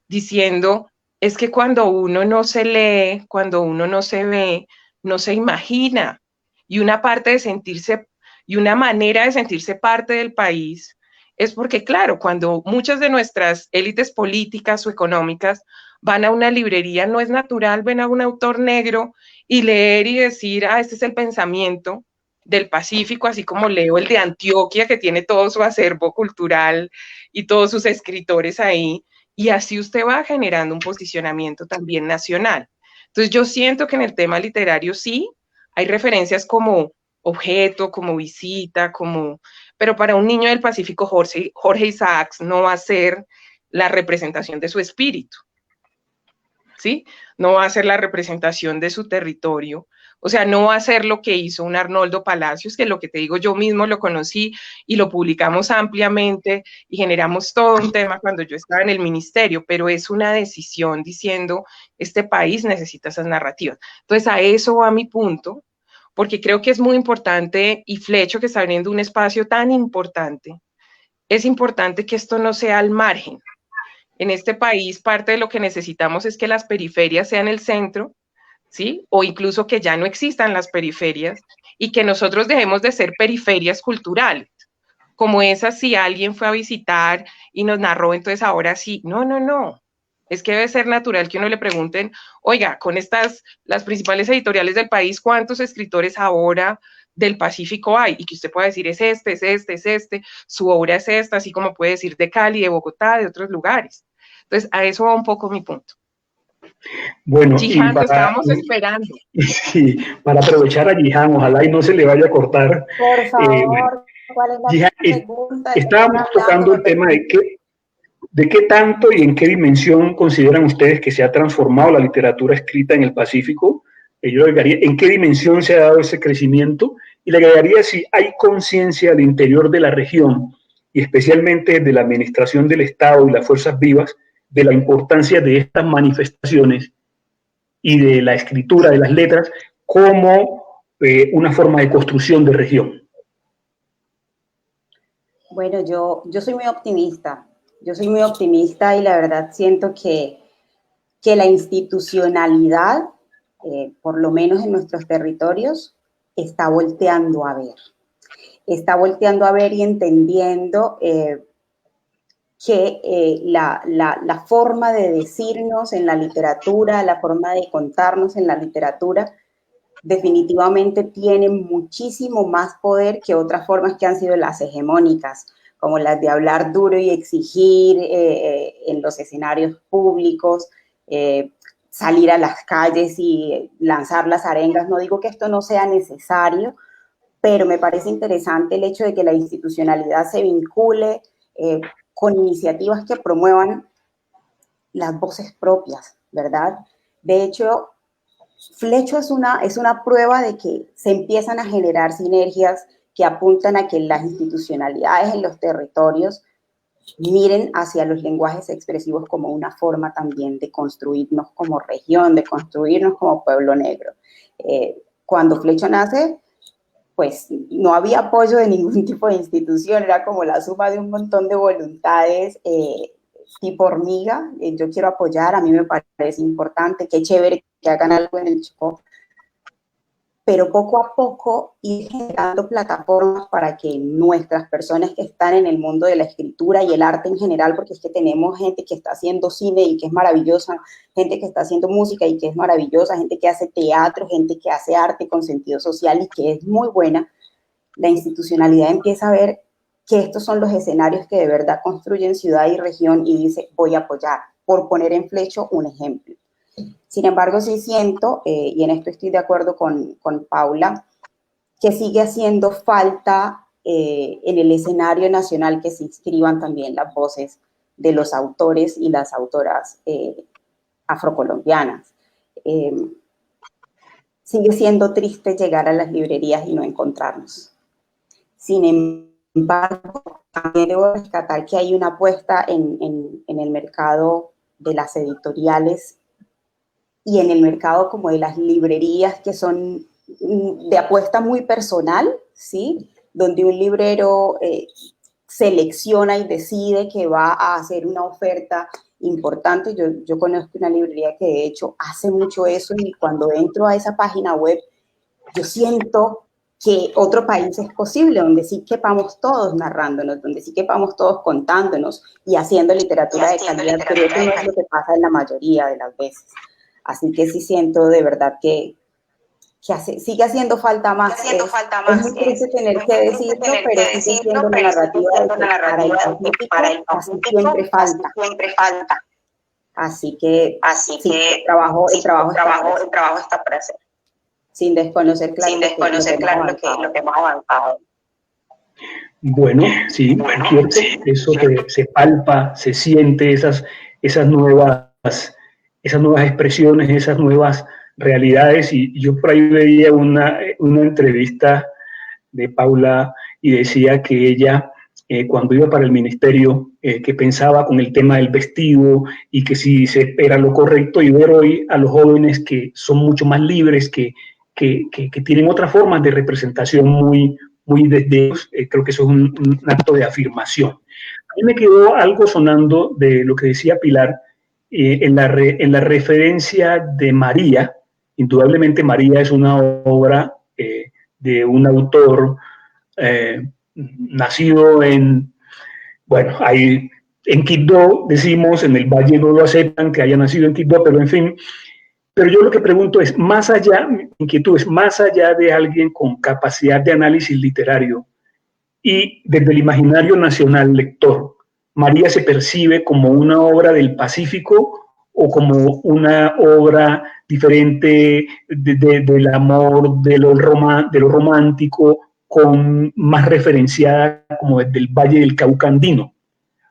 diciendo, es que cuando uno no se lee, cuando uno no se ve, no se imagina. Y una parte de sentirse, y una manera de sentirse parte del país, es porque, claro, cuando muchas de nuestras élites políticas o económicas van a una librería, no es natural ver a un autor negro y leer y decir, ah, este es el pensamiento del Pacífico, así como leo el de Antioquia, que tiene todo su acervo cultural y todos sus escritores ahí, y así usted va generando un posicionamiento también nacional. Entonces yo siento que en el tema literario sí, hay referencias como objeto, como visita, como... Pero para un niño del Pacífico, Jorge Isaacs no va a ser la representación de su espíritu, ¿sí? No va a ser la representación de su territorio. O sea, no va a ser lo que hizo un Arnoldo Palacios, que lo que te digo, yo mismo lo conocí y lo publicamos ampliamente y generamos todo un tema cuando yo estaba en el ministerio, pero es una decisión diciendo, este país necesita esas narrativas. Entonces, a eso va mi punto, porque creo que es muy importante, y Flecho, que está abriendo un espacio tan importante, es importante que esto no sea al margen. En este país, parte de lo que necesitamos es que las periferias sean el centro, ¿sí? O incluso que ya no existan las periferias y que nosotros dejemos de ser periferias culturales, como esas si alguien fue a visitar y nos narró, entonces ahora sí. No, no, no. Es que debe ser natural que uno le pregunten, oiga, con estas, las principales editoriales del país, ¿cuántos escritores ahora del Pacífico hay? Y que usted pueda decir, es este, su obra es esta, así como puede decir de Cali, de Bogotá, de otros lugares. Entonces, a eso va un poco mi punto. Bueno, Jihan, te estábamos esperando. Sí, para aprovechar a Jihan, ojalá y no se le vaya a cortar. Por favor, Bueno, ¿cuál es la Jihan, pregunta? estábamos tocando el tema de qué tanto y en qué dimensión consideran ustedes que se ha transformado la literatura escrita en el Pacífico. Yo agregaría en qué dimensión se ha dado ese crecimiento y le agregaría si hay conciencia al interior de la región y especialmente de la administración del Estado y las fuerzas vivas de la importancia de estas manifestaciones y de la escritura de las letras como una forma de construcción de región. Bueno, yo soy muy optimista. Yo soy muy optimista y la verdad siento que la institucionalidad, por lo menos en nuestros territorios, está volteando a ver. Está volteando a ver y entendiendo que la forma de decirnos en la literatura, la forma de contarnos en la literatura, definitivamente tiene muchísimo más poder que otras formas que han sido las hegemónicas, como las de hablar duro y exigir en los escenarios públicos, salir a las calles y lanzar las arengas. No digo que esto no sea necesario, pero me parece interesante el hecho de que la institucionalidad se vincule con iniciativas que promuevan las voces propias, ¿verdad? De hecho, Flecho es una prueba de que se empiezan a generar sinergias que apuntan a que las institucionalidades en los territorios miren hacia los lenguajes expresivos como una forma también de construirnos como región, de construirnos como pueblo negro. Cuando Flecho nace, pues no había apoyo de ningún tipo de institución, era como la suma de un montón de voluntades tipo hormiga. Yo quiero apoyar, a mí me parece importante, qué chévere que hagan algo en el Chocó, pero poco a poco ir generando plataformas para que nuestras personas que están en el mundo de la escritura y el arte en general, porque es que tenemos gente que está haciendo cine y que es maravillosa, gente que está haciendo música y que es maravillosa, gente que hace teatro, gente que hace arte con sentido social y que es muy buena, la institucionalidad empieza a ver que estos son los escenarios que de verdad construyen ciudad y región y dice, voy a apoyar, por poner en Flecho un ejemplo. Sin embargo, sí siento, y en esto estoy de acuerdo con Paula, que sigue haciendo falta en el escenario nacional que se inscriban también las voces de los autores y las autoras afrocolombianas. Sigue siendo triste llegar a las librerías y no encontrarnos. Sin embargo, también debo rescatar que hay una apuesta en el mercado de las editoriales y en el mercado como de las librerías, que son de apuesta muy personal, ¿sí? Donde un librero selecciona y decide que va a hacer una oferta importante. Yo conozco una librería que de hecho hace mucho eso, y cuando entro a esa página web, yo siento que otro país es posible, donde sí quepamos todos narrándonos, donde sí quepamos todos contándonos y haciendo literatura de calidad, pero eso no es lo que pasa en la mayoría de las veces. Así que sí siento de verdad que sigue haciendo falta más. Es muy triste tener que decirlo, pero sigue siendo la narrativa de que para el pacífico siempre falta. Así que el trabajo está por hacer. Sin desconocer, claro, lo que hemos avanzado. Bueno, sí, cierto, eso se palpa, se siente, esas nuevas expresiones, esas nuevas realidades. Y yo por ahí veía una entrevista de Paula y decía que ella, cuando iba para el ministerio, que pensaba con el tema del vestido y que si era lo correcto, y ver hoy a los jóvenes que son mucho más libres, que tienen otras formas de representación muy desde ellos, creo que eso es un acto de afirmación. A mí me quedó algo sonando de lo que decía Pilar, en la referencia de María. Indudablemente María es una obra de un autor nacido en Quibdó, decimos, en el Valle no lo aceptan que haya nacido en Quibdó, pero en fin. Pero yo lo que pregunto es, más allá, mi inquietud es, más allá de alguien con capacidad de análisis literario y desde el imaginario nacional lector, ¿María se percibe como una obra del Pacífico o como una obra diferente del amor, de lo romántico, con más referenciada como desde el Valle del Cauca andino?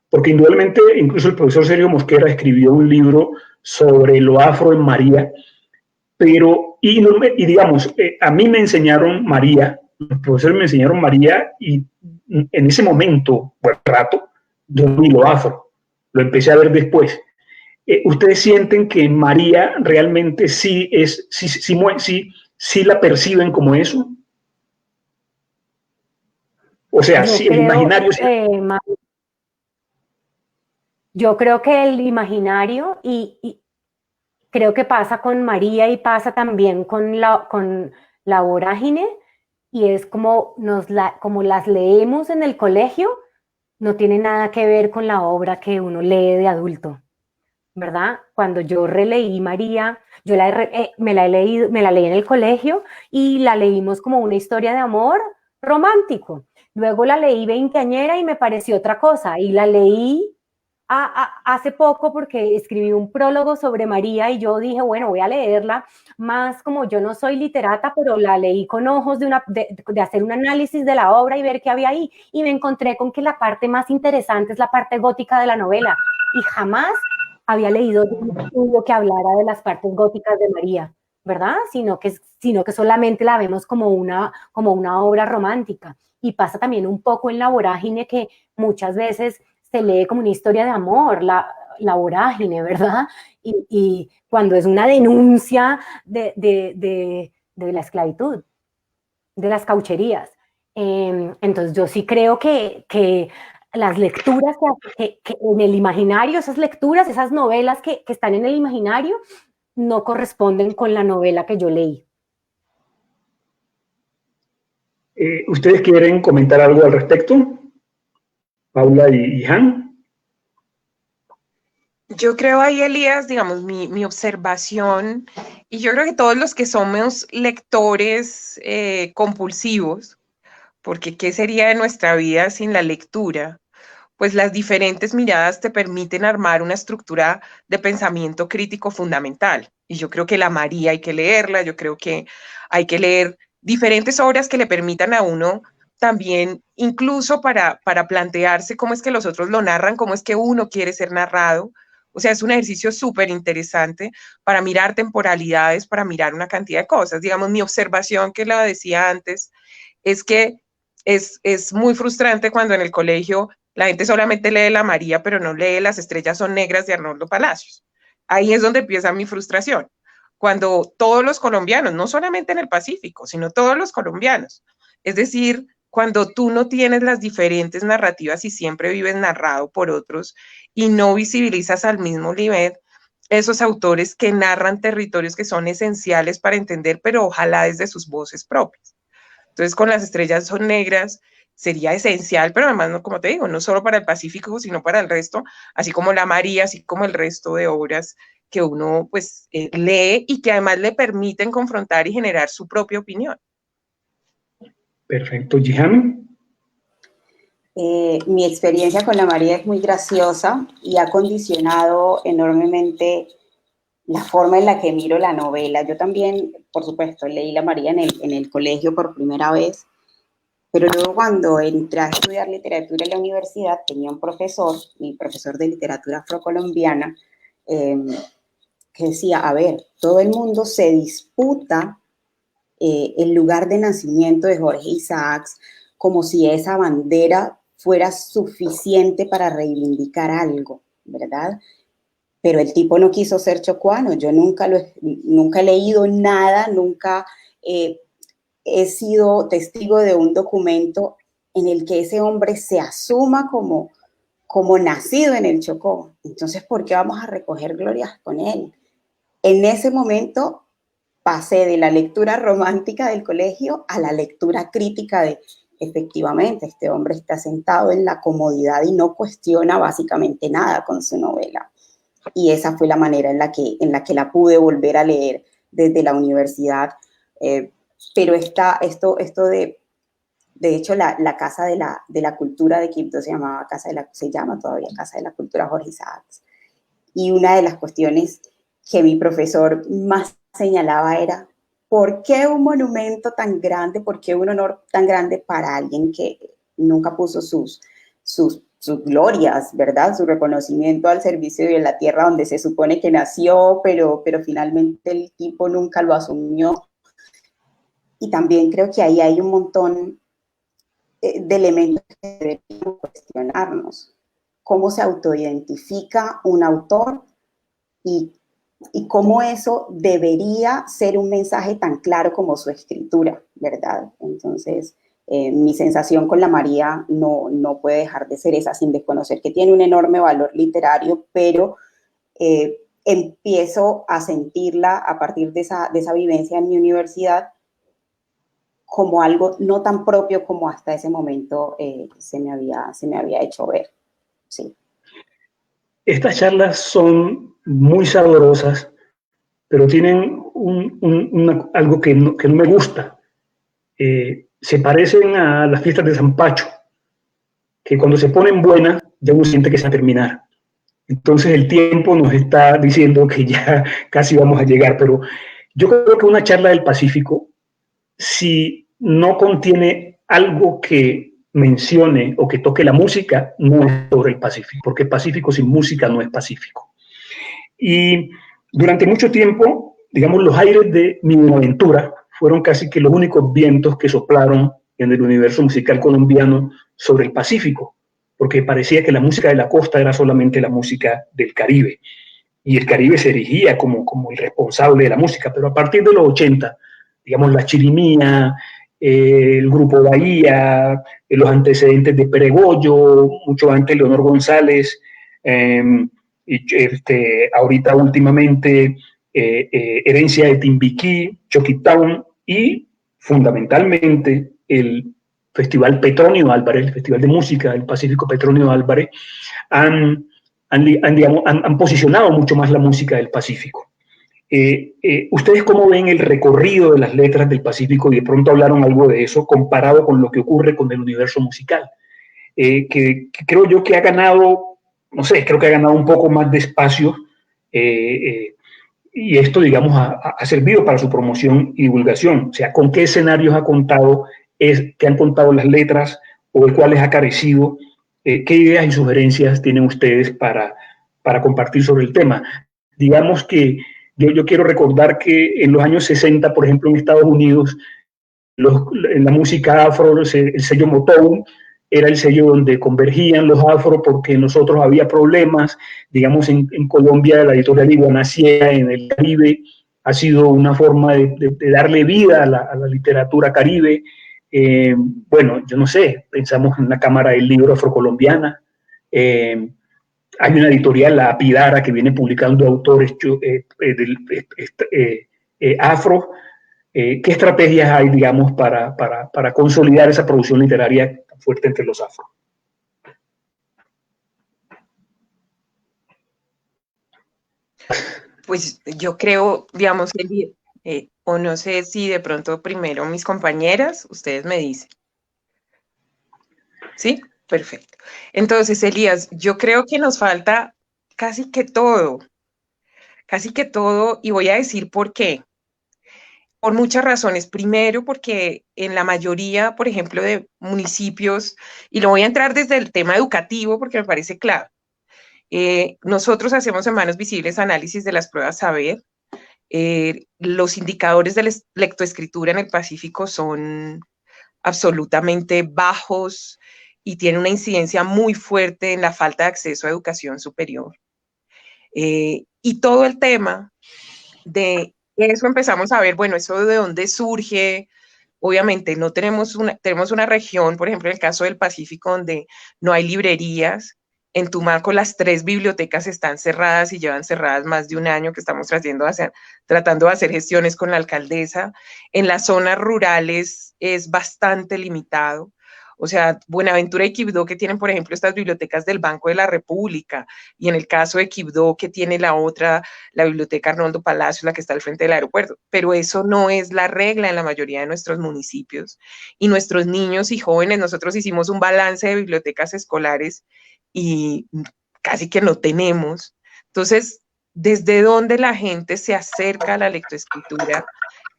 Porque indudablemente incluso el profesor Sergio Mosquera escribió un libro sobre lo afro en María, pero, digamos, a mí me enseñaron María, los profesores me enseñaron María, y en ese momento, buen rato, yo no vi lo afro, lo empecé a ver después. ¿Ustedes sienten que María realmente sí la perciben como eso? O sea, sí, el imaginario... Yo creo que el imaginario, y creo que pasa con María y pasa también con la vorágine, y es como las leemos en el colegio, no tiene nada que ver con la obra que uno lee de adulto, ¿verdad? Cuando yo releí María, me la leí en el colegio y la leímos como una historia de amor romántico. Luego la leí veinteañera y me pareció otra cosa, y la leí hace poco porque escribí un prólogo sobre María y yo dije, bueno, voy a leerla más, como yo no soy literata, pero la leí con ojos de hacer un análisis de la obra y ver qué había ahí, y me encontré con que la parte más interesante es la parte gótica de la novela, y jamás había leído un estudio que hablara de las partes góticas de María, ¿verdad? Sino que solamente la vemos como una obra romántica. Y pasa también un poco en la vorágine, que muchas veces se lee como una historia de amor, la vorágine, ¿verdad? Y cuando es una denuncia de la esclavitud, de las caucherías. Entonces yo sí creo que las lecturas que en el imaginario, esas lecturas, esas novelas que están en el imaginario, no corresponden con la novela que yo leí. ¿Ustedes quieren comentar algo al respecto? Paula y Han. Yo creo ahí, Elías, digamos, mi observación, y yo creo que todos los que somos lectores compulsivos, porque ¿qué sería de nuestra vida sin la lectura? Pues las diferentes miradas te permiten armar una estructura de pensamiento crítico fundamental. Y yo creo que la María hay que leerla, yo creo que hay que leer diferentes obras que le permitan a uno también incluso para plantearse cómo es que los otros lo narran, cómo es que uno quiere ser narrado. O sea, es un ejercicio súper interesante para mirar temporalidades, para mirar una cantidad de cosas. Digamos, mi observación, que la decía antes, es que es muy frustrante cuando en el colegio la gente solamente lee La María, pero no lee Las estrellas son negras de Arnoldo Palacios. Ahí es donde empieza mi frustración. Cuando todos los colombianos, no solamente en el Pacífico, sino todos los colombianos, es decir, cuando tú no tienes las diferentes narrativas y siempre vives narrado por otros y no visibilizas al mismo nivel esos autores que narran territorios que son esenciales para entender, pero ojalá desde sus voces propias. Entonces, con Las estrellas son negras sería esencial, pero además, no, como te digo, no solo para el Pacífico, sino para el resto, así como La María, así como el resto de obras que uno pues lee y que además le permiten confrontar y generar su propia opinión. Perfecto. Gihan. Mi experiencia con La María es muy graciosa y ha condicionado enormemente la forma en la que miro la novela. Yo también, por supuesto, leí La María en el colegio por primera vez, pero luego cuando entré a estudiar literatura en la universidad, tenía un profesor, mi profesor de literatura afrocolombiana, que decía, a ver, todo el mundo se disputa el lugar de nacimiento de Jorge Isaacs como si esa bandera fuera suficiente para reivindicar algo, ¿verdad? Pero el tipo no quiso ser chocuano. Yo nunca he leído nada, nunca he sido testigo de un documento en el que ese hombre se asuma como nacido en el Chocó. Entonces, ¿por qué vamos a recoger glorias con él? En ese momento pasé de la lectura romántica del colegio a la lectura crítica de, efectivamente, este hombre está sentado en la comodidad y no cuestiona básicamente nada con su novela. Y esa fue la manera en la que la pude volver a leer desde la universidad. Pero esto de hecho, la Casa de la Cultura de Quibdó se llama todavía Casa de la Cultura Jorge Isaacs. Y una de las cuestiones que mi profesor más señalaba era, ¿por qué un monumento tan grande, por qué un honor tan grande para alguien que nunca puso sus glorias, ¿verdad? Su reconocimiento al servicio de la tierra donde se supone que nació, pero finalmente el tipo nunca lo asumió. Y también creo que ahí hay un montón de elementos que debemos cuestionarnos. ¿Cómo se autoidentifica un autor y cómo eso debería ser un mensaje tan claro como su escritura, ¿verdad? Entonces, mi sensación con La María no puede dejar de ser esa, sin desconocer que tiene un enorme valor literario, pero empiezo a sentirla a partir de esa vivencia en mi universidad como algo no tan propio como hasta ese momento se me había hecho ver. Sí. Estas charlas son muy saborosas, pero tienen algo que no me gusta. Se parecen a las fiestas de San Pacho, que cuando se ponen buenas, ya uno siente que se va a terminar. Entonces el tiempo nos está diciendo que ya casi vamos a llegar, pero yo creo que una charla del Pacífico, si no contiene algo que mencione o que toque la música, no es sobre el Pacífico, porque Pacífico sin música no es Pacífico. Y durante mucho tiempo, digamos, los aires de Mi Buenaventura fueron casi que los únicos vientos que soplaron en el universo musical colombiano sobre el Pacífico, porque parecía que la música de la costa era solamente la música del Caribe, y el Caribe se erigía como el responsable de la música, pero a partir de los 80, digamos, la chirimía, el Grupo Bahía, los antecedentes de Peregollo, mucho antes Leonor González, ahorita últimamente Herencia de Timbiquí, Choquitown y fundamentalmente el Festival Petronio Álvarez, el Festival de Música del Pacífico Petronio Álvarez, han posicionado mucho más la música del Pacífico. ¿Ustedes cómo ven el recorrido de las letras del Pacífico? Y de pronto hablaron algo de eso comparado con lo que ocurre con el universo musical, que creo yo que ha ganado, no sé, creo que ha ganado un poco más de espacio, y esto, digamos, ha servido para su promoción y divulgación. O sea, ¿con qué escenarios ha contado que han contado las letras o el cual les ha carecido. ¿Qué ideas y sugerencias tienen ustedes para compartir sobre el tema? Digamos que yo quiero recordar que en los años 60, por ejemplo, en Estados Unidos, en la música afro, el sello Motown era el sello donde convergían los afro, porque en nosotros había problemas. Digamos, en Colombia, la editorial Iguanacía, en el Caribe, ha sido una forma de darle vida a la literatura caribe. Bueno, yo no sé, pensamos en la Cámara del Libro Afrocolombiana. Hay una editorial, la Apidara, que viene publicando autores afro. ¿Qué estrategias hay, digamos, para consolidar esa producción literaria fuerte entre los afro? Pues yo creo, digamos, o no sé si de pronto primero mis compañeras, ustedes me dicen. ¿Sí? Perfecto. Entonces, Elías, yo creo que nos falta casi que todo, y voy a decir por qué. Por muchas razones. Primero, porque en la mayoría, por ejemplo, de municipios, y lo voy a entrar desde el tema educativo porque me parece clave, nosotros hacemos en Manos Visibles análisis de las pruebas saber. Los indicadores de lectoescritura en el Pacífico son absolutamente bajos y tienen una incidencia muy fuerte en la falta de acceso a educación superior. Y todo el tema de eso empezamos a ver, bueno, eso de dónde surge. Obviamente no tenemos una región, por ejemplo, en el caso del Pacífico, donde no hay librerías. En Tumaco las 3 bibliotecas están cerradas y llevan cerradas más de un año, que estamos tratando de hacer gestiones con la alcaldesa. En las zonas rurales es bastante limitado. O sea, Buenaventura y Quibdó, que tienen, por ejemplo, estas bibliotecas del Banco de la República, y en el caso de Quibdó, que tiene la otra, la Biblioteca Arnoldo Palacio, la que está al frente del aeropuerto. Pero eso no es la regla en la mayoría de nuestros municipios. Y nuestros niños y jóvenes, nosotros hicimos un balance de bibliotecas escolares y casi que no tenemos. Entonces, ¿desde dónde la gente se acerca a la lectoescritura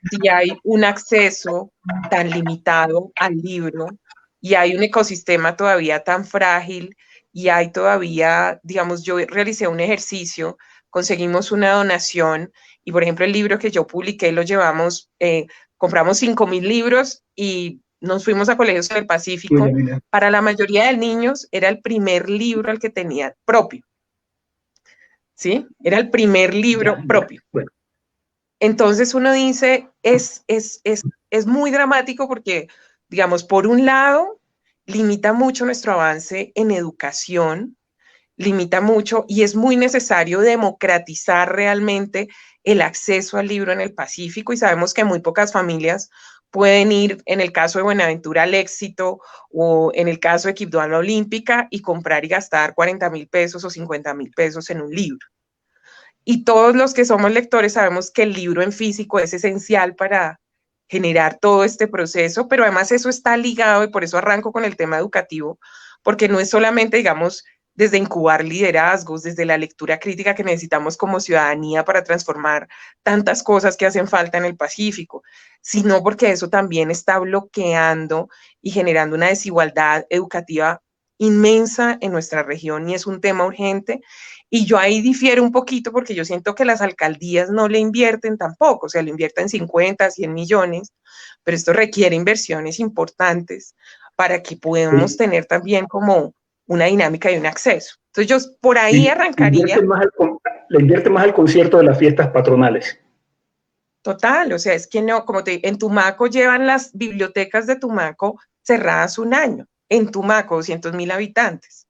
si hay un acceso tan limitado al libro y hay un ecosistema todavía tan frágil y hay todavía, digamos, yo realicé un ejercicio, conseguimos una donación y, por ejemplo, el libro que yo publiqué lo llevamos, compramos 5,000 libros y nos fuimos a colegios del Pacífico. Para la mayoría de niños era el primer libro al que tenía propio. ¿Sí? Era el primer libro propio. Bueno. Entonces uno dice, es muy dramático porque, digamos, por un lado, limita mucho nuestro avance en educación, limita mucho y es muy necesario democratizar realmente el acceso al libro en el Pacífico, y sabemos que muy pocas familias pueden ir, en el caso de Buenaventura, al Éxito, o en el caso de Quibdó a la Olímpica, y comprar y gastar 40,000 pesos o 50,000 pesos en un libro. Y todos los que somos lectores sabemos que el libro en físico es esencial para generar todo este proceso, pero además eso está ligado, y por eso arranco con el tema educativo, porque no es solamente, digamos, desde incubar liderazgos, desde la lectura crítica que necesitamos como ciudadanía para transformar tantas cosas que hacen falta en el Pacífico, sino porque eso también está bloqueando y generando una desigualdad educativa inmensa en nuestra región, y es un tema urgente. Y yo ahí difiero un poquito porque yo siento que las alcaldías no le invierten tampoco, o sea, le invierten 50, 100 millones, pero esto requiere inversiones importantes para que podamos tener también como una dinámica y un acceso. Entonces yo por ahí arrancaría. Le invierte más al concierto de las fiestas patronales. Total, o sea, es que no, como te digo, en Tumaco llevan las bibliotecas de Tumaco cerradas un año, en Tumaco, 200,000 habitantes.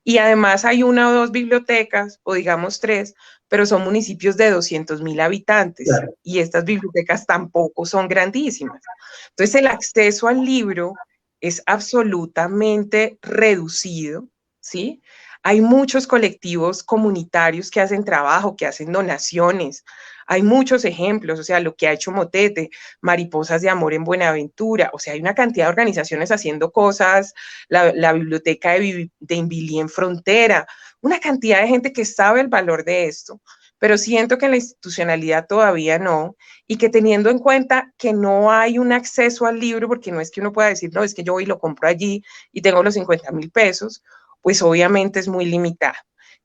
Y además hay 1 o 2 bibliotecas, o digamos 3, pero son municipios de 200,000 habitantes. Claro. Y estas bibliotecas tampoco son grandísimas. Entonces el acceso al libro es absolutamente reducido, ¿sí? Hay muchos colectivos comunitarios que hacen trabajo, que hacen donaciones. Hay muchos ejemplos, o sea, lo que ha hecho Motete, Mariposas de Amor en Buenaventura, o sea, hay una cantidad de organizaciones haciendo cosas, la biblioteca de Invilí en Frontera, una cantidad de gente que sabe el valor de esto, pero siento que en la institucionalidad todavía no, y que teniendo en cuenta que no hay un acceso al libro, porque no es que uno pueda decir, no, es que yo voy y lo compro allí y tengo los 50.000 pesos, pues obviamente es muy limitada.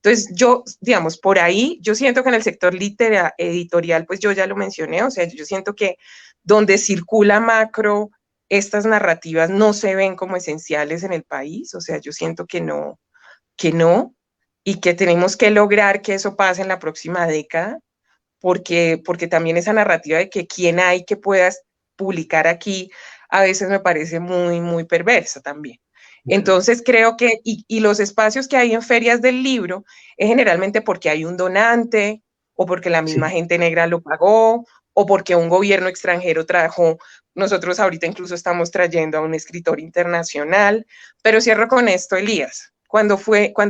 Entonces yo, digamos, por ahí, yo siento que en el sector editorial, pues yo ya lo mencioné, o sea, yo siento que donde circula macro, estas narrativas no se ven como esenciales en el país, o sea, yo siento que no, y que tenemos que lograr que eso pase en la próxima década, porque también esa narrativa de que quién hay que puedas publicar aquí, a veces me parece muy, muy perversa también. Entonces creo que, y los espacios que hay en ferias del libro, es generalmente porque hay un donante, o porque la misma gente negra lo pagó, o porque un gobierno extranjero trajo. Nosotros ahorita incluso estamos trayendo a un escritor internacional, pero cierro con esto, Elías. Cuando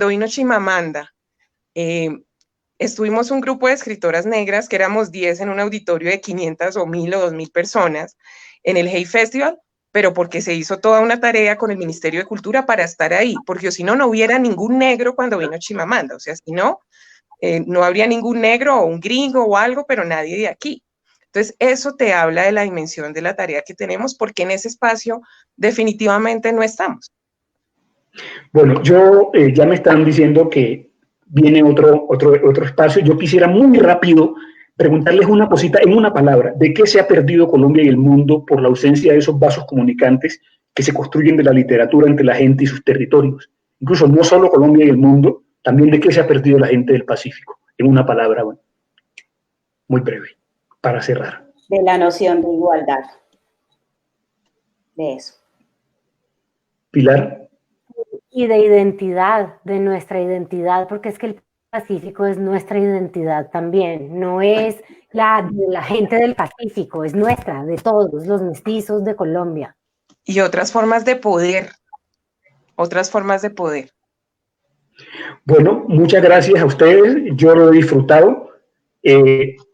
vino Chimamanda, estuvimos un grupo de escritoras negras, que éramos 10 en un auditorio de 500 o 1.000 o 2.000 personas, en el Hay Festival, pero porque se hizo toda una tarea con el Ministerio de Cultura para estar ahí, porque si no, no hubiera ningún negro cuando vino Chimamanda, o sea, si no, no habría ningún negro o un gringo o algo, pero nadie de aquí. Entonces, eso te habla de la dimensión de la tarea que tenemos, porque en ese espacio definitivamente no estamos. Bueno, ya me están diciendo que viene otro espacio. Yo quisiera muy rápido preguntarles una cosita en una palabra. ¿De qué se ha perdido Colombia y el mundo por la ausencia de esos vasos comunicantes que se construyen de la literatura entre la gente y sus territorios? Incluso no solo Colombia y el mundo, también de qué se ha perdido la gente del Pacífico. En una palabra, bueno, muy breve, para cerrar. De la noción de igualdad. De eso. Pilar. Y de identidad, de nuestra identidad, porque es que el Pacífico es nuestra identidad también, no es la de la gente del Pacífico, es nuestra, de todos los mestizos de Colombia. Y otras formas de poder, otras formas de poder. Bueno, muchas gracias a ustedes, yo lo he disfrutado,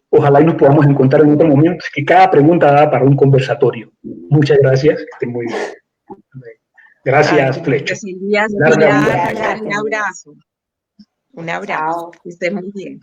ojalá y nos podamos encontrar en otro momento, es que cada pregunta da para un conversatorio. Muchas gracias, que estén muy bien. Gracias, Flecha. Un abrazo. Un abrazo. Que estén muy bien.